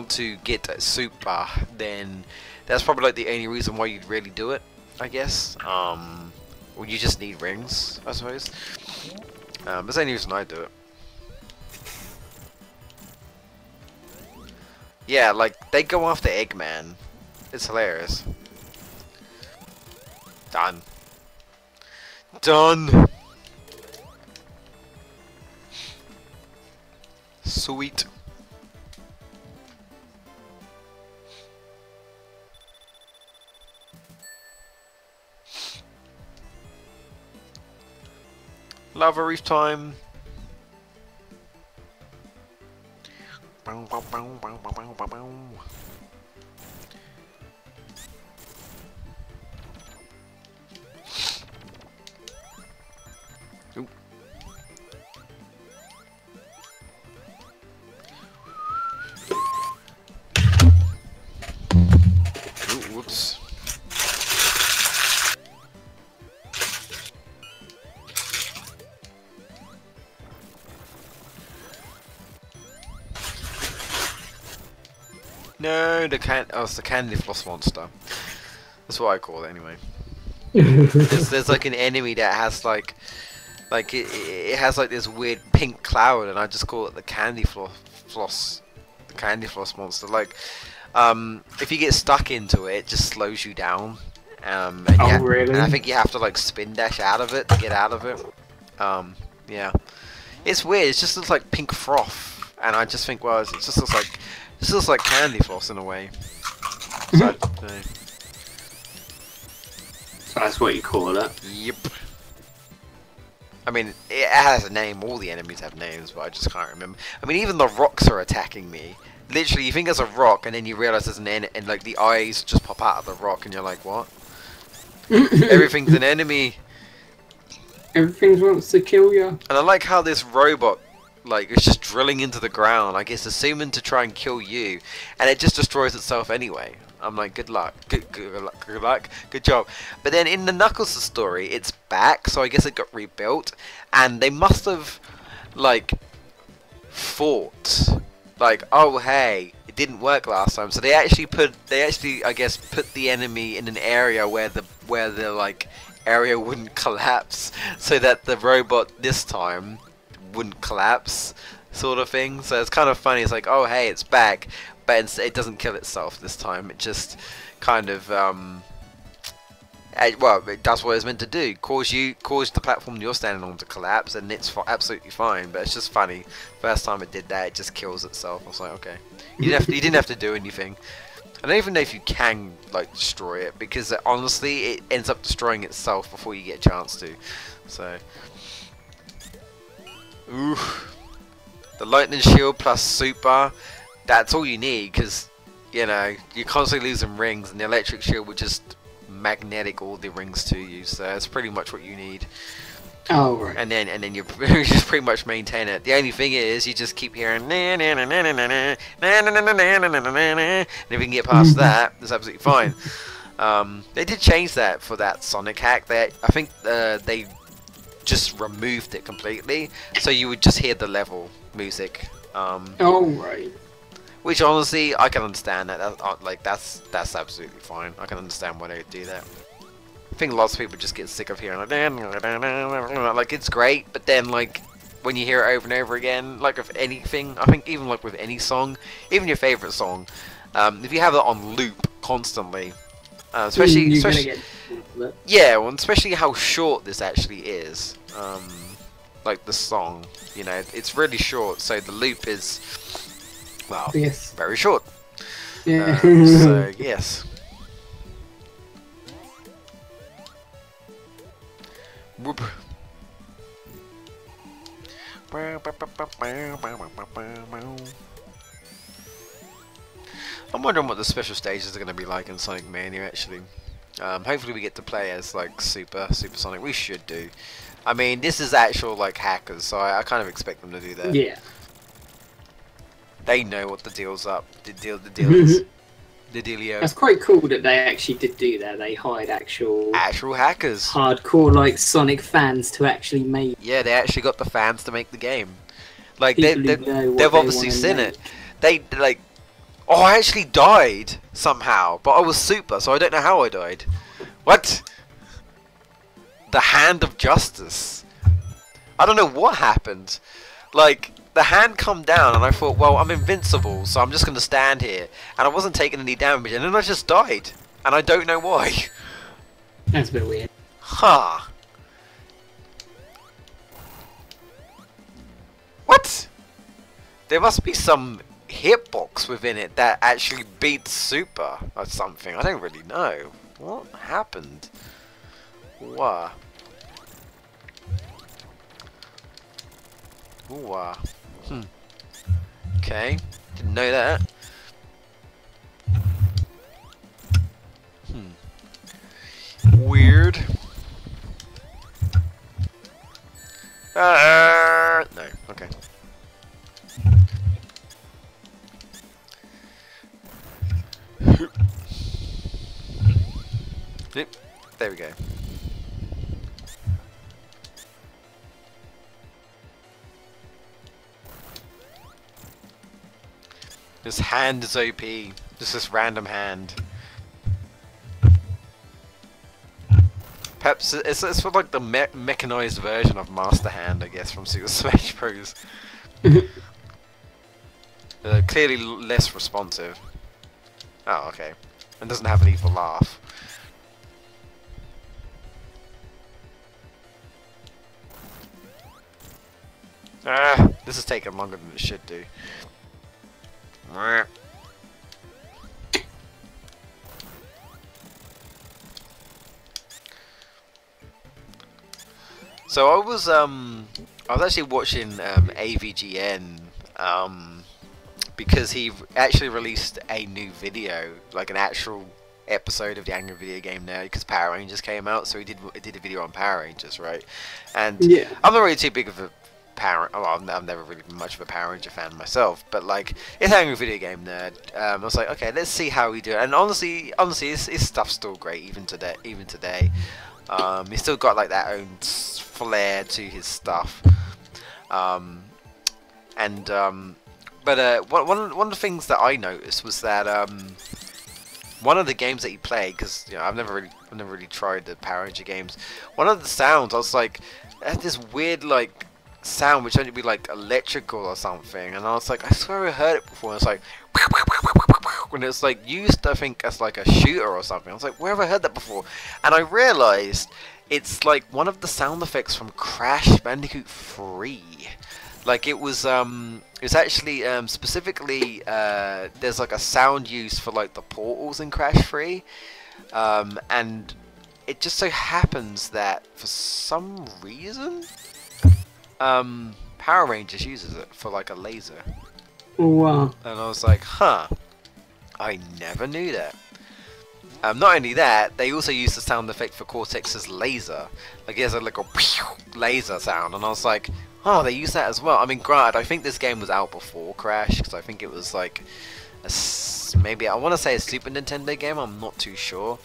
to get super, then that's probably like the only reason why you'd really do it, I guess. Well, you just need rings, I suppose. That's the only reason I do it. Yeah, like they go after Eggman. It's hilarious. Done. Done. Sweet. Lava Reef time. Ooh. Ooh, whoops. No, it's the candy floss monster. That's what I call it anyway. there's like an enemy that has like it has like this weird pink cloud, and I just call it the candy floss monster. Like, if you get stuck into it, it just slows you down, Really? And I think you have to like spin dash out of it to get out of it. Yeah, it's weird. It just looks like pink froth, and I just think, well, it just looks like candy floss in a way. So, so that's what you call it. Yep. I mean, it has a name. All the enemies have names, but I just can't remember. I mean, even the rocks are attacking me. Literally, you think there's a rock, and then you realize there's an enemy, and like the eyes just pop out of the rock, and you're like, what? Everything's an enemy. Everything wants to kill you. And I like how this robot, like, is just drilling into the ground, like it's assuming to try and kill you, and it just destroys itself anyway. I'm like, good luck, good luck, good job. But then in the Knuckles story, it's back, so I guess it got rebuilt, and they must have, like, fought, like, oh hey, it didn't work last time, so they actually, I guess, put the enemy in an area where the like area wouldn't collapse, so that the robot this time wouldn't collapse, sort of thing. So it's kind of funny. It's like, oh hey, it's back. But it doesn't kill itself this time. It just kind of, well, it does what it's meant to do. Cause the platform you're standing on to collapse, and it's absolutely fine. But it's just funny. First time it did that, it just kills itself. I was like, okay, you didn't have to do anything. I don't even know if you can like destroy it, because honestly, it ends up destroying itself before you get a chance to. So, ooh, the lightning shield plus super. That's all you need, because, you know, you're constantly losing rings, and the electric shield would just magnetic all the rings to you, so that's pretty much what you need. Oh, right. And then you just pretty much maintain it. The only thing is, you just keep hearing na na na na na na na na na na na na na, and if you can get past that, that's absolutely fine. They did change that for that Sonic hack. I think they just removed it completely, so you would just hear the level music. Oh, right. Which honestly, I can understand that. That's absolutely fine. I can understand why they do that. I think lots of people just get sick of hearing like it's great, but then like when you hear it over and over again, like with anything, I think even like with any song, even your favorite song, if you have it on loop constantly, especially yeah, well, especially how short this actually is. Like the song, you know, it's really short, so the loop is, well, yes, very short. Yeah. So yes. Whoop. I'm wondering what the special stages are going to be like in Sonic Mania, actually. Hopefully we get to play as like Super Sonic. We should do. I mean, this is actual like hackers, so I kind of expect them to do that. Yeah. They know what the deal's up. The deal is. The dealio. That's quite cool that they actually did do that. They hired actual hackers, hardcore like Sonic fans to actually make. Yeah, they actually got the fans to make the game. Like they've obviously seen it. They like. Oh, I actually died somehow, but I was Super, so I don't know how I died. What? The hand of justice. I don't know what happened. Like, the hand come down, and I thought, well, I'm invincible, so I'm just going to stand here. And I wasn't taking any damage, and then I just died. And I don't know why. That's a bit weird. Huh. What? There must be some hitbox within it that actually beats Super or something. I don't really know. What happened? What? Ooh, okay, didn't know that. Weird. No, okay. Yep, there we go. This hand is OP. Just this random hand. Perhaps it's sort of like the mechanized version of Master Hand, I guess, from Super Smash Bros. Clearly less responsive. Oh, okay. And doesn't have an evil laugh. This is taking longer than it should do. So I was actually watching AVGN because he actually released a new video, like an actual episode of the Angry Video Game Nerd, because Power Rangers came out, so he did a video on Power Rangers, right? And yeah. I'm not really too big of a I'm never really been much of a Power Ranger fan myself, but like, it's Angry Video Game Nerd. I was like, okay, let's see how we do it. And honestly, his stuff's still great even today. He's still got like that own flair to his stuff. But one of the things that I noticed was that one of the games that he played, because I've never really tried the Power Ranger games. One of the sounds, I was like, it had this weird like sound which had to be like electrical or something, and I was like, I swear I heard it before. And it's like when it's like used, I think, as like a shooter or something. I was like, where have I heard that before? And I realized it's like one of the sound effects from Crash Bandicoot 3. Like it was actually specifically there's like a sound used for like the portals in Crash 3, and it just so happens that for some reason Power Rangers uses it for like a laser. Wow. And I was like, huh, I never knew that. Not only that, they also use the sound effect for Cortex's laser. Like he has a little laser sound, and I was like, oh, they use that as well. I mean, granted, I think this game was out before Crash, because I think it was like maybe, I want to say, a Super Nintendo game. I'm not too sure.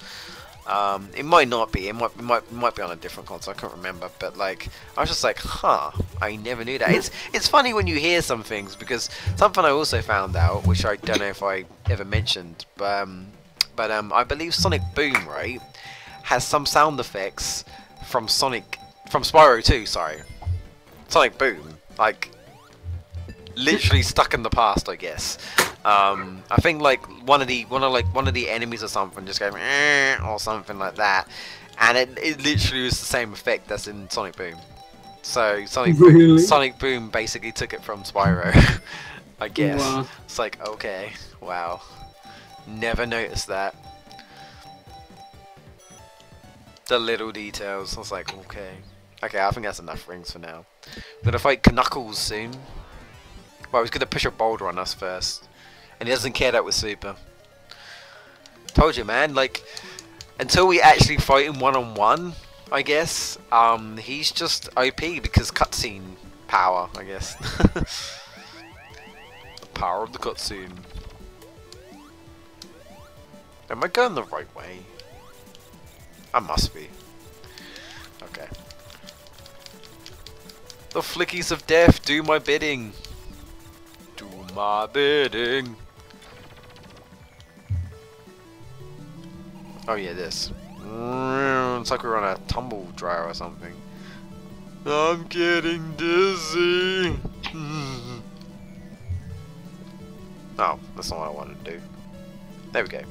It might not be. It might be on a different console. I can't remember. But like, I was just like, huh, I never knew that. It's funny when you hear some things, because something I also found out, which I don't know if I ever mentioned, but I believe Sonic Boom, right, has some sound effects from Spyro 2. Sorry, Sonic Boom, like literally stuck in the past, I guess. I think like one of the enemies or something just going or something like that, and it literally was the same effect that's in Sonic Boom. So Sonic Boom basically took it from Spyro, I guess. Wow. It's like, okay, wow, never noticed that. The little details. I was like, okay, I think that's enough rings for now. We're gonna fight Knuckles soon. Well, he's gonna push a boulder on us first. And he doesn't care that we're super. Told you, man, like, until we actually fight him one-on-one, I guess, he's just OP because cutscene power, I guess. The power of the cutscene. Am I going the right way? I must be. Okay. The flickies of death, do my bidding. Do my bidding. Oh yeah, this. It's like we're on a tumble dryer or something. I'm getting dizzy. Oh, that's not what I wanted to do. There we go.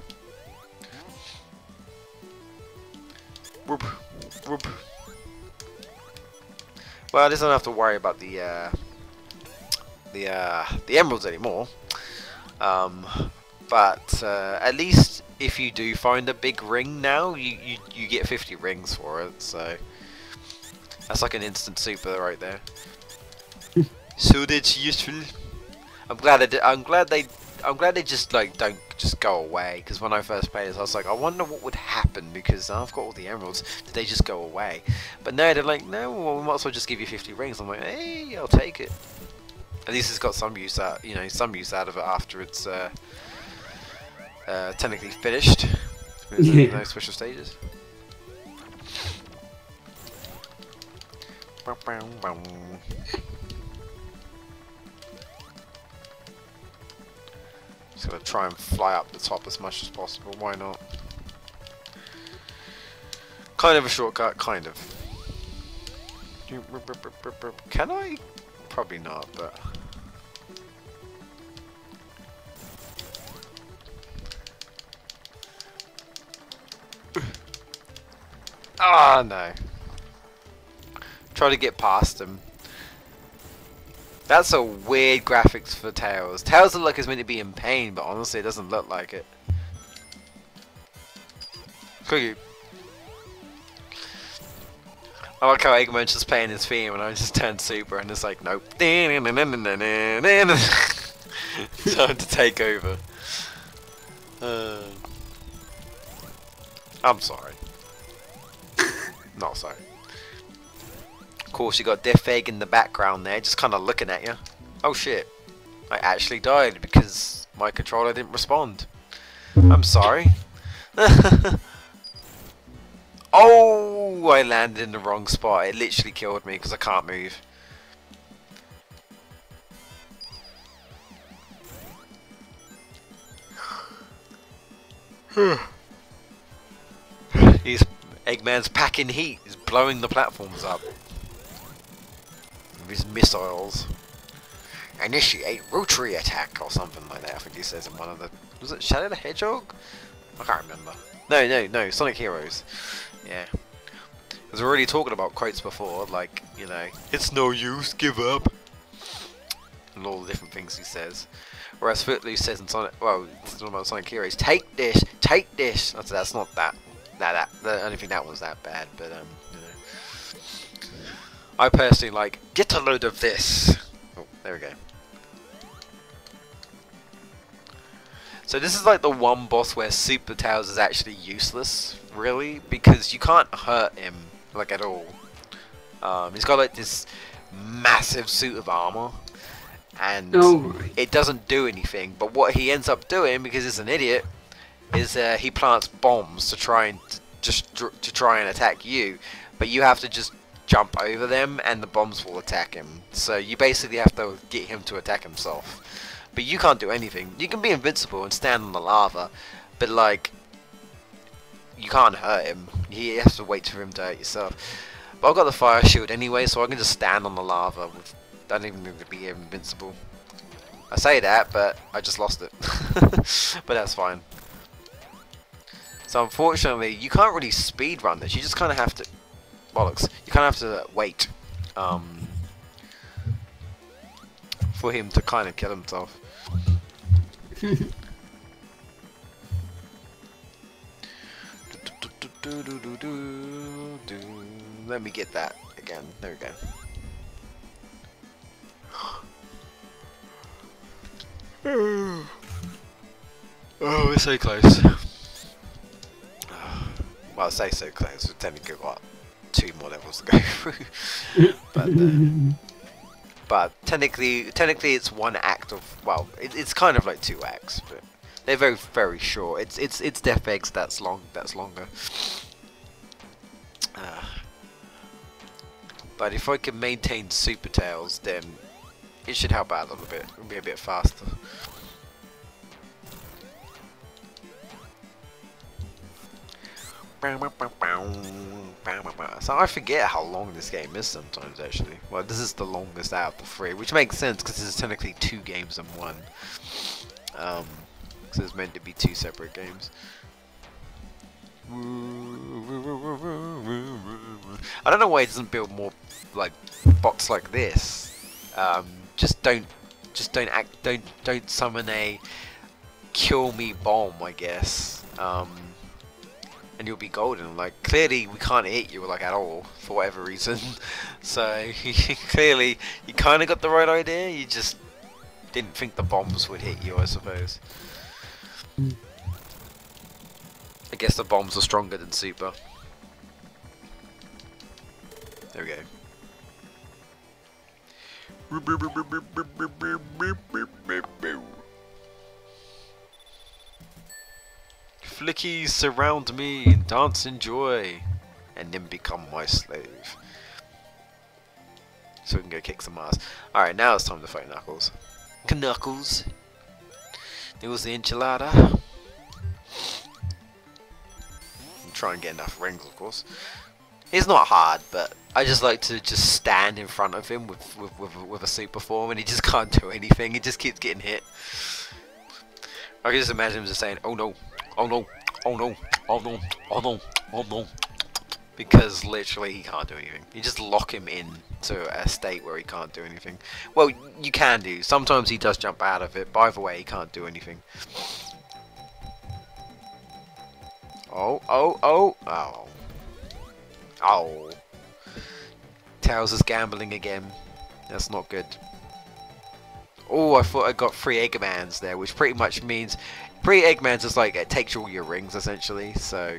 Whoop, whoop. Well, I just don't have to worry about the emeralds anymore. But at least if you do find a big ring now, you get 50 rings for it. So that's like an instant super right there. So that's useful. I'm glad they just like don't just go away. Because when I first played this, I was like, I wonder what would happen, because I've got all the emeralds. Did they just go away? But no, they're like, no, well, we might as well just give you 50 rings. I'm like, hey, I'll take it. At least it's got some use out, some use out of it after it's technically finished. With no special stages. Just gonna try and fly up the top as much as possible. Why not? Kind of a shortcut, kind of. Can I? Probably not, but. Ah, no. Try to get past him. That's a weird graphics for Tails. Tails look like it's meant to be in pain, but honestly it doesn't look like it. Cookie. I like how Eggman's just playing his theme and I just turned super and it's like, nope. Time to take over. I'm sorry. Not sorry. Of course you got Death Egg in the background there, just kind of looking at you. Oh shit. I actually died because my controller didn't respond. I'm sorry. Oh, I landed in the wrong spot. It literally killed me because I can't move. Eggman's packing heat. He's blowing the platforms up with his missiles. Initiate rotary attack or something like that. I think he says in one of the... Was it Shadow the Hedgehog? I can't remember. No, Sonic Heroes. Yeah. Because we're already talking about quotes before, like, you know, it's no use, give up. And all the different things he says. Whereas Footloose says in Sonic, well, it's not about Sonic Heroes, take this, take this. That's not that. I don't think that was that bad, but, you know. I personally like, get a load of this. Oh, there we go. So this is like the one boss where Super Tails is actually useless, really, because you can't hurt him, like, at all. He's got like this massive suit of armor, and it doesn't do anything, but what he ends up doing, because he's an idiot, is he plants bombs to try and attack you, but you have to just jump over them and the bombs will attack him. So you basically have to get him to attack himself. But you can't do anything. You can be invincible and stand on the lava, but like, you can't hurt him. You have to wait for him to hurt yourself. But I've got the fire shield anyway, so I can just stand on the lava. I don't even need to be invincible. I say that, but I just lost it. But that's fine. So unfortunately, you can't really speedrun this. You just kind of have to... Bollocks. You kind of have to wait. For him to kind of kill himself. Let me get that again. There we go. Oh, we're so close. Well, I say so close. We've technically got 2 more levels to go through. But technically it's 1 act of, well, it's kind of like 2 acts, but they're very, very short. It's Death Eggs that's longer. But if I can maintain Super Tails, then it should help out a little bit. It'll be a bit faster. So I forget how long this game is sometimes, actually. Well, this is the longest out of the 3, which makes sense because this is technically 2 games in 1. Because it's meant to be 2 separate games. I don't know why it doesn't build more like bots like this. Just don't summon a kill me bomb, I guess. And you'll be golden. Like, clearly we can't hit you like at all for whatever reason. So clearly you kind of got the right idea. You just didn't think the bombs would hit you, I suppose. I guess the bombs are stronger than Super. There we go. Flickies surround me and dance in joy, and then become my slave. So we can go kick some ass. Alright, now it's time to fight Knuckles. Knuckles. There was the enchilada. Try and get enough rings, of course. It's not hard, but I just like to just stand in front of him with a super form, and he just can't do anything. He just keeps getting hit. I can just imagine him just saying, "Oh no, oh no, oh no, oh no, oh no, oh no." because literally he can't do anything. You just lock him in to a state where he can't do anything. Well, you can do. Sometimes he does jump out of it, but either way he can't do anything. Oh, oh, oh, oh. Oh. Tails is gambling again. That's not good. Oh, I thought I got 3 Eggmans there, which pretty much means 3 Eggmans is like it takes all your rings essentially, so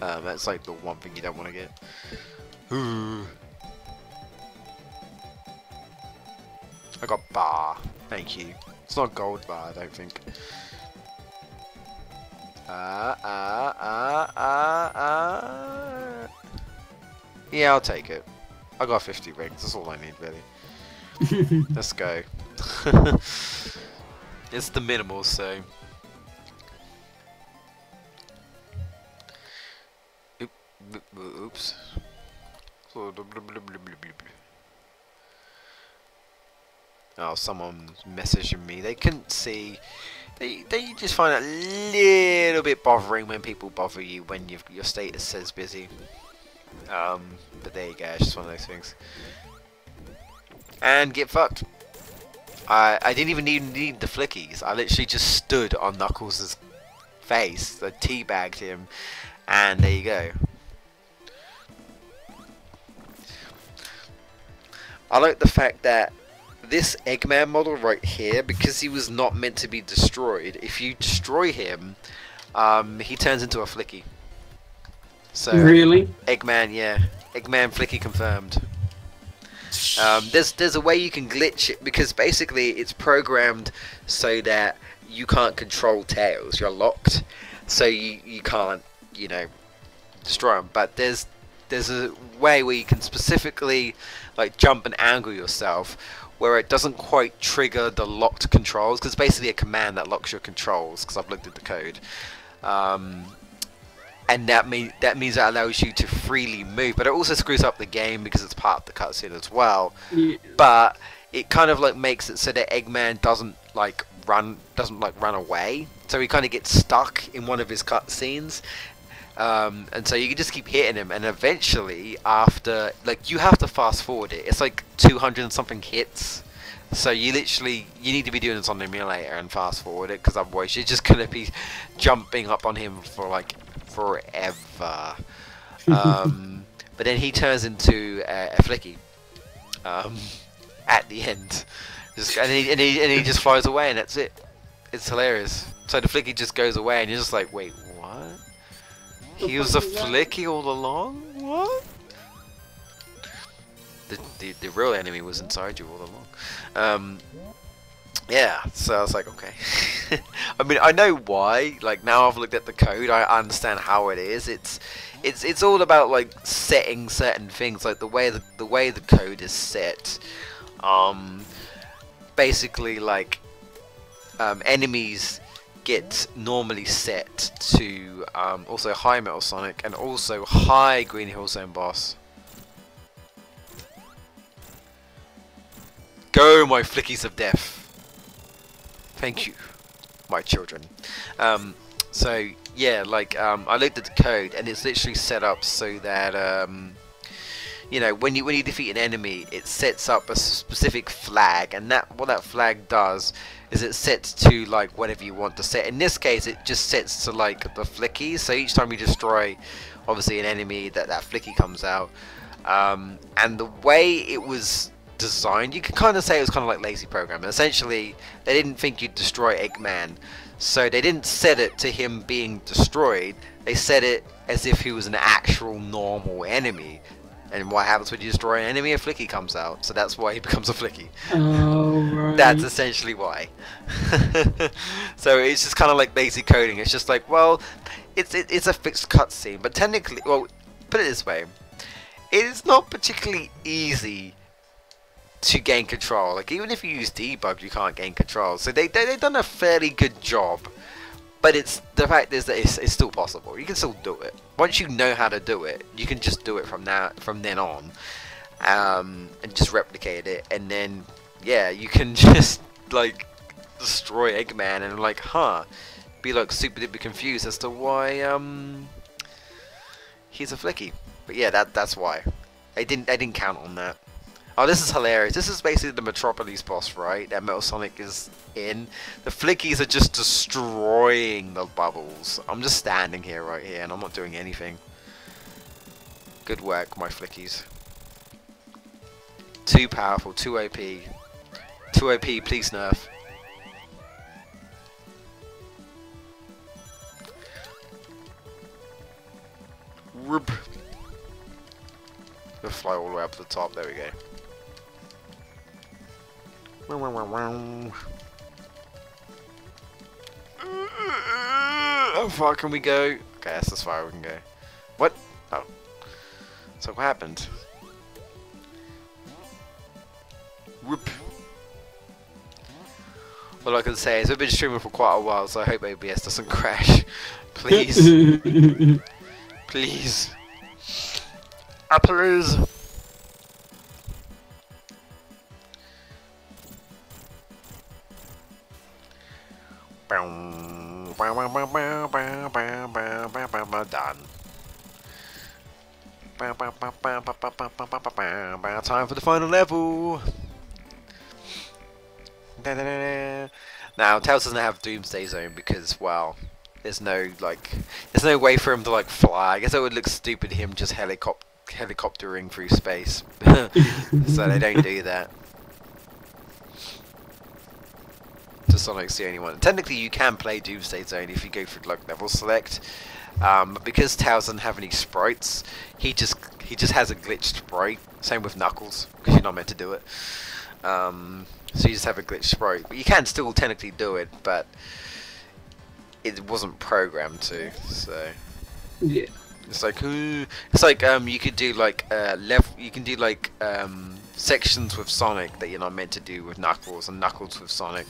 that's like the one thing you don't want to get. Ooh. I got bar. Thank you. It's not gold bar, I don't think. Yeah, I'll take it. I got 50 rings. That's all I need, really. Let's go. It's the minimal, so. Oops. Oh, someone messaging me. They couldn't see. They just find it a little bit bothering when people bother you when your status says busy. But there you go. It's just one of those things. And get fucked. I didn't even need the flickies. I literally just stood on Knuckles' face. I teabagged him, and there you go. I like the fact that this Eggman model right here, because he was not meant to be destroyed, if you destroy him, he turns into a flicky. So really? Eggman, yeah. Eggman flicky confirmed. There's a way you can glitch it, because basically it's programmed so that you can't control Tails. You're locked, so you can't, you know, destroy him. But there's a way where you can specifically like jump and angle yourself where it doesn't quite trigger the locked controls, because it's basically a command that locks your controls, because I've looked at the code. And that means it allows you to freely move, but it also screws up the game because it's part of the cutscene as well. Yeah. But it kind of like makes it so that Eggman doesn't run away, so he kind of gets stuck in one of his cutscenes. And so you can just keep hitting him, and eventually, after, like, you have to fast forward it. It's like 200 and something hits. So you need to be doing this on the emulator and fast forward it, because otherwise you're just gonna be jumping up on him for like forever. But then he turns into a flicky at the end, and he just flies away, and that's it. It's hilarious. So the flicky just goes away, and you're just like, wait, what? He was a flicky all along? What? The real enemy was inside you all along. Yeah, so I was like, okay. I mean, I know why. Like, now I've looked at the code, I understand how it is. It's all about like setting certain things, like the way the code is set. Basically, like enemies get normally set to also high Metal Sonic and also high Green Hill Zone boss. Go, my flickies of death. Thank you, my children. So yeah, like I looked at the code, and it's literally set up so that you know, when you defeat an enemy, it sets up a specific flag, and what that flag does is it sets to like whatever you want to set. In this case, it just sets to like the flickies. So each time you destroy, obviously, an enemy, that flicky comes out. And the way it was designed, you can kind of say it was kind of like lazy programming. Essentially, they didn't think you'd destroy Eggman, so they didn't set it to him being destroyed. They set it as if he was an actual normal enemy. And what happens when you destroy an enemy? A flicky comes out. So that's why he becomes a flicky. Oh, right. That's essentially why. So it's just kind of like basic coding. It's just like, well, it's a fixed cutscene. But technically, well, put it this way. It is not particularly easy to gain control. Like, even if you use debug, you can't gain control. So they've done a fairly good job. But the fact is that it's still possible. You can still do it. Once you know how to do it, you can just do it from then on, and just replicate it. And then, yeah, you can just like destroy Eggman and like, be like super duper confused as to why he's a flicky. But yeah, that's why. I didn't count on that. Oh, this is hilarious. This is basically the Metropolis boss, right? That Metal Sonic is in. The flickies are just destroying the bubbles. I'm just standing here right here and I'm not doing anything. Good work, my flickies. Too powerful, too OP. Too OP, please nerf. Whoop. We'll fly all the way up to the top, there we go. How far can we go? Okay, that's as far as we can go. What? Oh. So what happened? Whoop. All I can say is I've been streaming for quite a while, so I hope OBS doesn't crash. Please. Please. Please. Done. Time for the final level. Now, Tails doesn't have Doomsday Zone because, well, there's no way for him to like fly. I guess it would look stupid him just helicoptering through space. So they don't do that. So Sonic's the only one. Technically, you can play Doomsday Zone if you go for like level select. But because Tails doesn't have any sprites, he just has a glitched sprite. Same with Knuckles, because you're not meant to do it. So you just have a glitched sprite. But you can still technically do it, but it wasn't programmed to. So yeah, it's like you could do like sections with Sonic that you're not meant to do with Knuckles, and Knuckles with Sonic.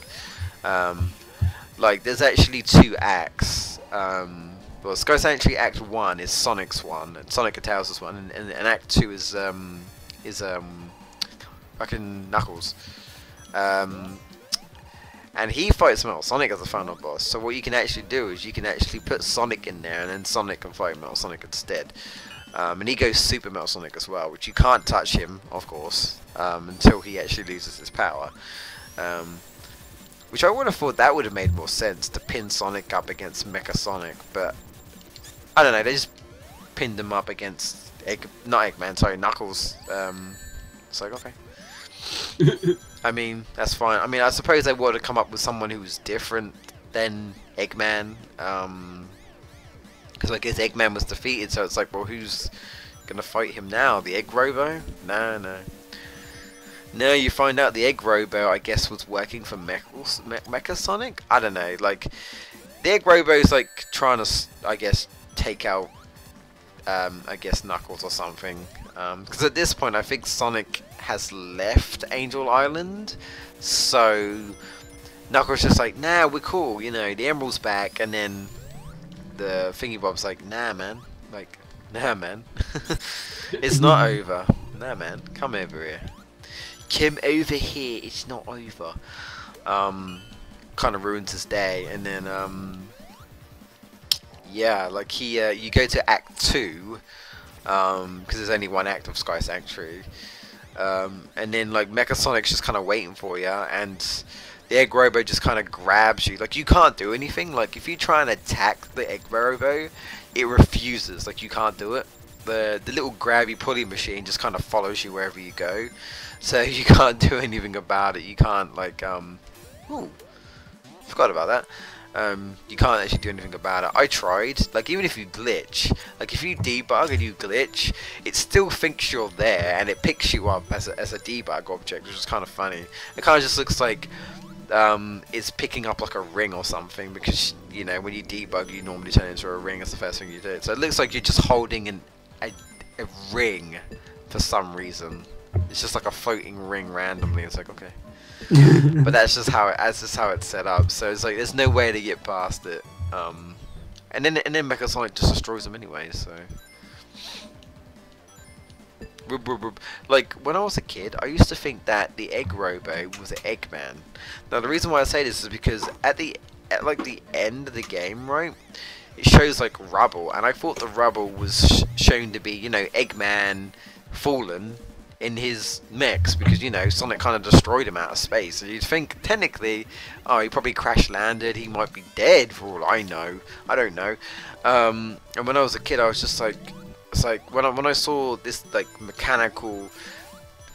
Like there's actually 2 acts. Well, Sky Sanctuary Act 1 is Sonic's one, and Sonic and Tails' one, and Act 2 is fucking Knuckles. And he fights Metal Sonic as a final boss. So what you can actually do is you can actually put Sonic in there, and then Sonic can fight Metal Sonic instead. And he goes Super Metal Sonic as well, which you can't touch him, of course, until he actually loses his power. Which I would have thought that would have made more sense to pin Sonic up against Mecha Sonic, but I don't know. They just pinned him up against Knuckles. It's like, okay. I mean, that's fine. I mean, I suppose they would have come up with someone who was different than Eggman. Because I guess Eggman was defeated, so it's like, well, who's gonna fight him now? The Egg Robo? No. No, you find out the Egg Robo, I guess, was working for Mecha Sonic? I don't know. Like, the Egg Robo's like trying to, I guess, take out, I guess, Knuckles or something. Because at this point, I think Sonic has left Angel Island, so Knuckles just like, nah, we're cool, you know, the Emerald's back, and then the Thingy Bob's like, nah, man, it's not over, nah, man, come over here, it's not over. Kind of ruins his day, and then yeah, like you go to Act 2, because there's only one act of Sky Sanctuary. And then like Mecha Sonic's just kind of waiting for you, and the Egg Robo just kind of grabs you. Like you can't do anything. Like if you try and attack the Egg Robo, it refuses. Like you can't do it. The little grabby pulley machine just kind of follows you wherever you go. So you can't do anything about it. You can't like ooh, forgot about that. You can't actually do anything about it. I tried, like even if you glitch, like if you debug and you glitch, it still thinks you're there and it picks you up as a debug object, which is kind of funny. It kind of just looks like it's picking up like a ring or something, because you know when you debug you normally turn into a ring. That's the first thing you do. So it looks like you're just holding a ring for some reason. It's just like a floating ring randomly. It's like, okay. But that's just how it's set up. So it's like there's no way to get past it. And then Mecha Sonic just destroys them anyway. So like when I was a kid, I used to think that the Egg Robo was an Eggman. Now the reason why I say this is because at the end of the game, right, it shows like rubble, and I thought the rubble was shown to be, you know, Eggman fallen in his mix, because, you know, Sonic kind of destroyed him out of space. So you'd think technically, oh, he probably crash landed, he might be dead for all I know. I don't know. And when I was a kid, I was just like, it's like when I saw this like mechanical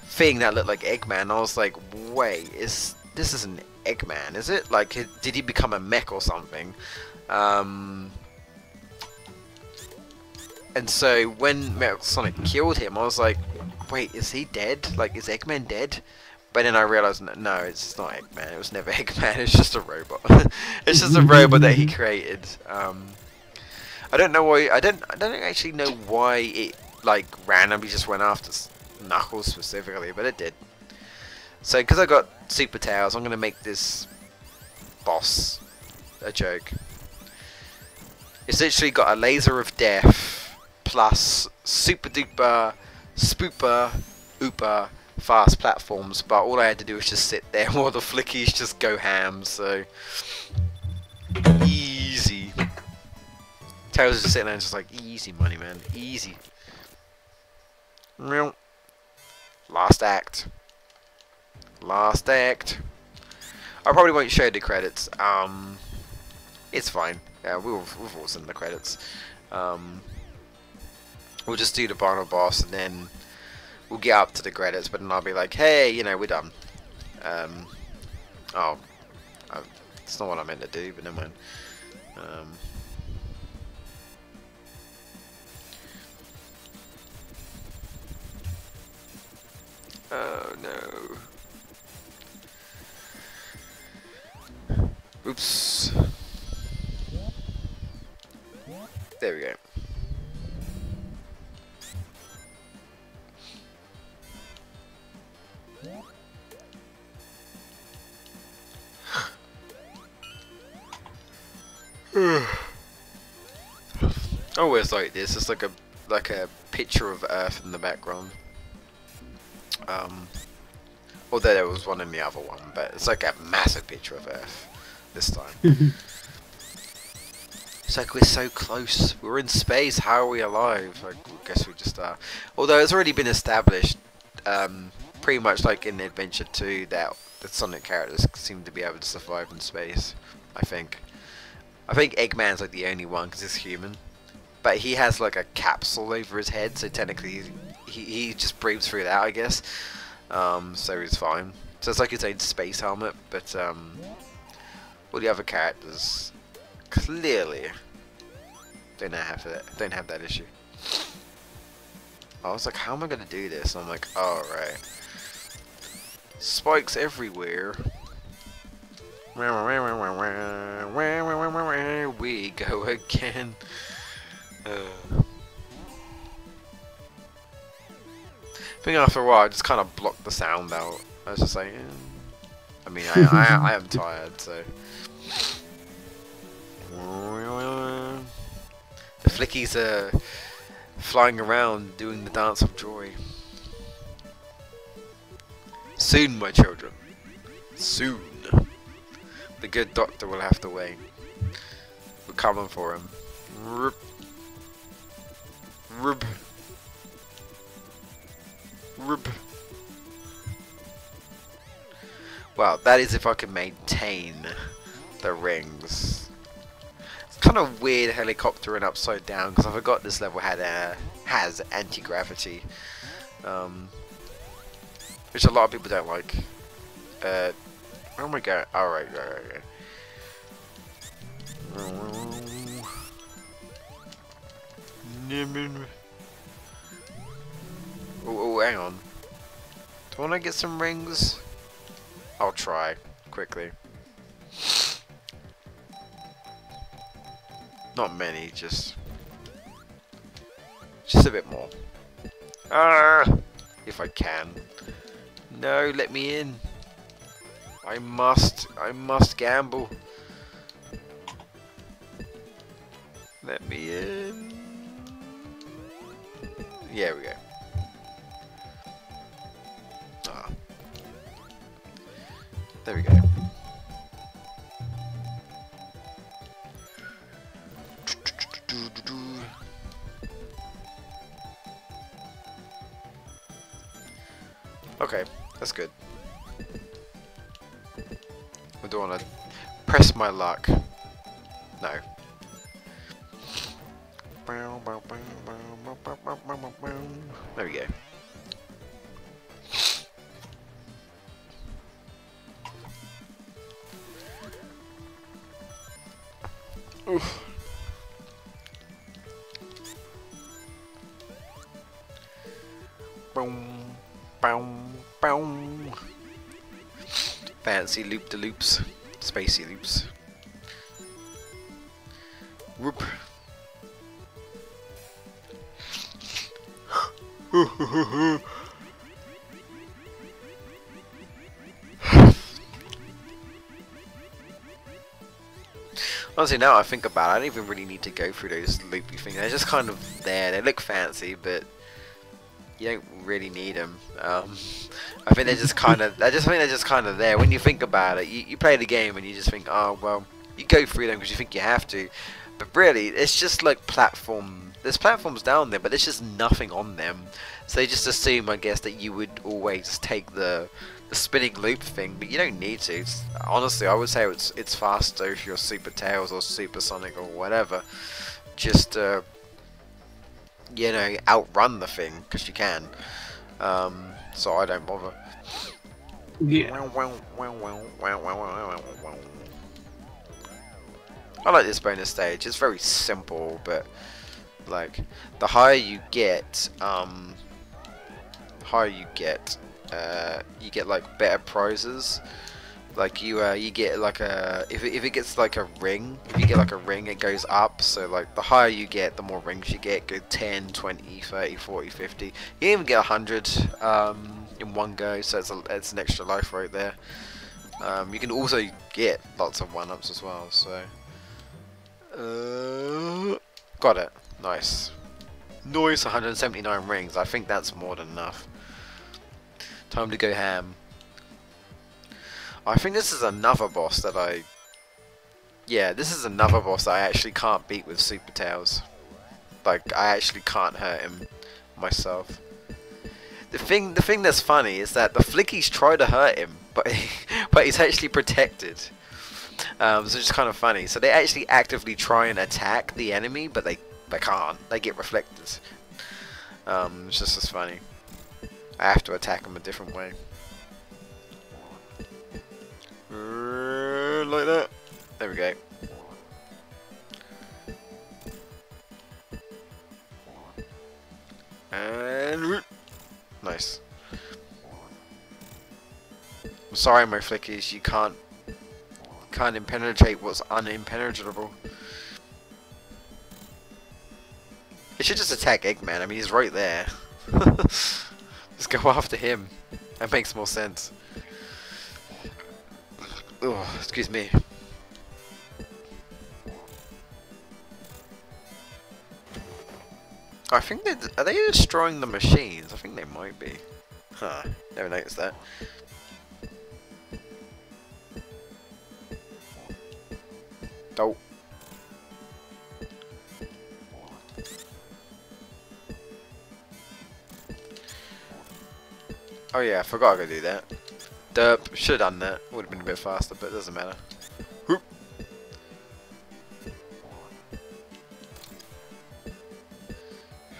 thing that looked like Eggman, I was like, wait, this isn't Eggman, is it? Like, did he become a mech or something? And so when Metal Sonic killed him, I was like, wait, is he dead? Like, is Eggman dead? But then I realized, no, it's not Eggman. It was never Eggman. It's just a robot. It's just a robot that he created. I don't know why. I don't actually know why it like randomly just went after Knuckles specifically, but it did. So, because I got Super Tails, I'm gonna make this boss a joke. It's literally got a laser of death plus super duper spooper ooper fast platforms, but all I had to do was just sit there while the flickies just go ham. So easy. Tails is just sitting there and just like, easy money, man, easy. Last act. Last act. I probably won't show the credits. It's fine. Yeah, we've all seen the credits. We'll just do the final boss, and then we'll get up to the credits. But then I'll be like, hey, you know, we're done. Oh, it's not what I meant to do, but never mind. Oh no. Oops. There we go. Always like this. It's like a picture of Earth in the background. Although there was one in the other one, but it's like a massive picture of Earth this time. It's like we're so close. We're in space. How are we alive? I guess we just are. Although it's already been established, pretty much like in Adventure 2, that the Sonic characters seem to be able to survive in space. I think Eggman's like the only one because he's human, but he has like a capsule over his head, so technically he just breathes through that, I guess. So he's fine. So it's like his own space helmet, but all the other characters clearly don't have that issue. I was like, how am I gonna do this? And I'm like, oh right, spikes everywhere. We go again. I think after a while I just kind of blocked the sound out. I was just like, I mean, I am tired, so. The flickies are flying around doing the dance of joy. Soon, my children. Soon. The good doctor will have to wait. We're coming for him. Rub. Rub. Rub. Well, that is if I can maintain the rings. It's kind of weird helicoptering upside down, because I forgot this level has anti-gravity, which a lot of people don't like. Where am I going? Oh, right. Oh, hang on. Do I want to get some rings? I'll try quickly. Not many, just a bit more. If I can. No, let me in. I must gamble. Let me in. Yeah, we go. Ah. There we go. Okay, that's good. I don't want to press my luck. No. There we go. Oof. Boom, boom, boom. Fancy loop-de-loops, spacey loops. Whoop. Honestly, now I think about it, I don't even really need to go through those loopy things. They're just kind of there. They look fancy, but you don't really need them. I think they're just kind of. I think they're just kind of there. When you think about it, you play the game and you just think, oh well, you go through them because you think you have to. But really, it's just like platform. There's platforms down there, but there's just nothing on them. So they just assume, I guess, that you would always take the spinning loop thing, but you don't need to. Honestly, I would say it's faster if you're Super Tails or Super Sonic or whatever. Just you know, outrun the thing because you can. So I don't bother. Yeah. I like this bonus stage. It's very simple, but like the higher you get, you get like better prizes. Like you get like a if it gets like a ring, if you get like a ring, it goes up. So like the higher you get, the more rings you get. Go 10, 20, 30, 40, 50. You can even get 100 in one go. So it's an extra life right there. You can also get lots of 1-ups as well. So got it. Nice. Nice. 179 rings. I think that's more than enough. Time to go ham. I think this is another boss that this is another boss that I actually can't beat with Super Tails. Like, I actually can't hurt him myself. The thing that's funny is that the flickies try to hurt him, but he's actually protected. So it's kind of funny. So they actually actively try and attack the enemy, but they can't. They get reflected. It's just as funny. I have to attack him a different way. Like that. There we go. And nice. I'm sorry, my flickies. You can't impenetrate what's unimpenetrable. It should just attack Eggman. I mean, he's right there. Just go after him. That makes more sense. Oh, excuse me. I think are they destroying the machines? I think they might be. Huh, never noticed that. Oh. Oh yeah, I forgot I could do that. Derp, should have done that. Would have been a bit faster, but it doesn't matter. Whoop.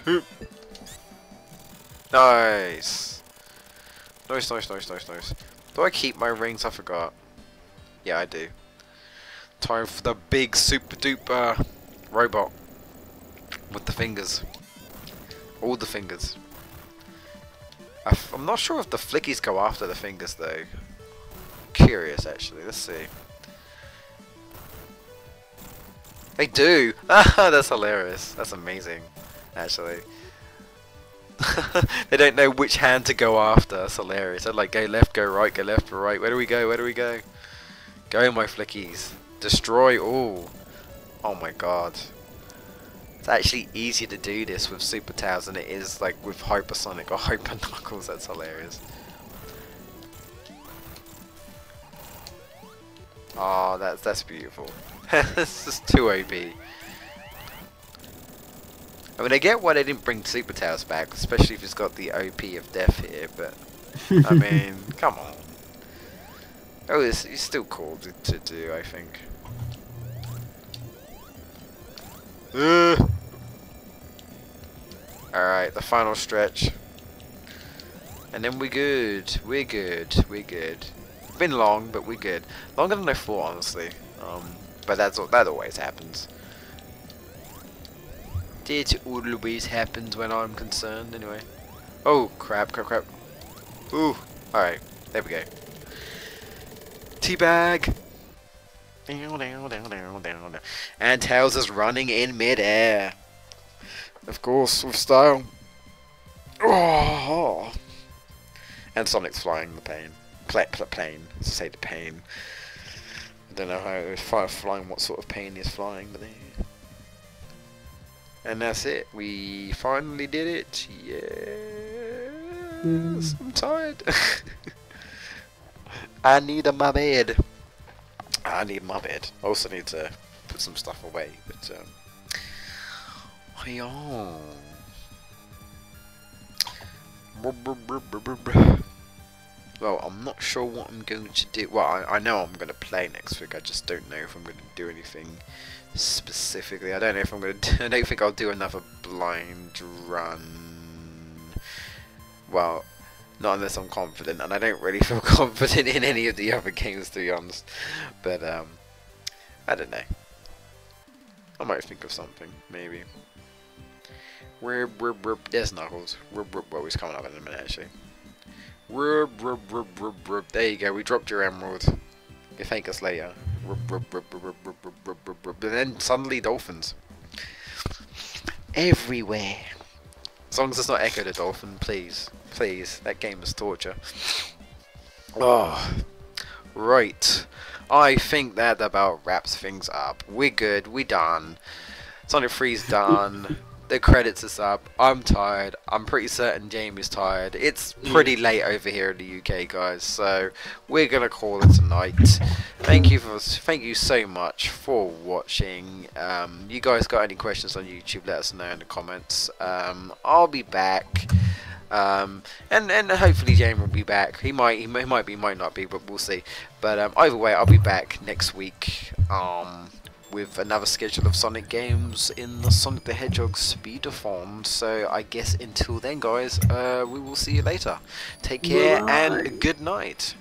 Whoop. Nice. Nice, nice, nice, nice, nice. Do I keep my rings? I forgot. Yeah, I do. Time for the big super duper robot with the fingers. All the fingers. I'm not sure if the flickies go after the fingers though. Curious actually, let's see. They do! Ah, that's hilarious. That's amazing, actually. They don't know which hand to go after. That's hilarious. They're like, go left, go right, go left, go right. Where do we go? Where do we go? Go, my flickies. Destroy all. Oh my god. It's actually easier to do this with Super Tails than it is like with Hypersonic or Hyper Knuckles. That's hilarious. Oh, that's beautiful. It's just too OP. I mean, I get why they didn't bring Super Tails back, especially if it's got the OP of death here, but I mean, come on. Oh, it's still cool to do, I think. Alright, the final stretch. And then we're good. We're good. We're good. Been long, but we're good. Longer than I thought, honestly. But that always happens. It always happens when I'm concerned, anyway. Oh, crap, crap, crap. Ooh, alright. There we go. Teabag! Down, down, down, down, down. And Tails is running in midair. Of course, with style. Oh. And Sonic's flying the plane. Plane, to say the plane. I don't know how flying, what sort of plane he's flying, but there. And that's it. We finally did it. Yes. I'm tired. I need my bed. I need my bed. I also need to put some stuff away, but yeah. Well, I'm not sure what I'm going to do. Well, I know I'm going to play next week. I just don't know if I'm going to do anything specifically. I don't know if I'm going to. I don't think I'll do another blind run. Well, not unless I'm confident, and I don't really feel confident in any of the other games, to be honest. But I don't know. I might think of something, maybe. There's Knuckles. Well, he's coming up in a minute, actually. There you go. We dropped your emerald. You thank us later. And then suddenly dolphins everywhere. As long as it's not Echo the Dolphin, please. Please. That game is torture. Oh, right. I think that about wraps things up. We're good. We're done. Sonic 3's done. The credits is up. I'm tired. I'm pretty certain Jamie's tired. It's pretty late over here in the UK, guys. So we're gonna call it tonight. Thank you so much for watching. You guys got any questions on YouTube? Let us know in the comments. I'll be back. And hopefully Jamie will be back. He might be, might not be, but we'll see. But either way, I'll be back next week. With another schedule of Sonic games in the Sonic the Hedgehog Speedathon. So I guess until then, guys, we will see you later. Take care and good night.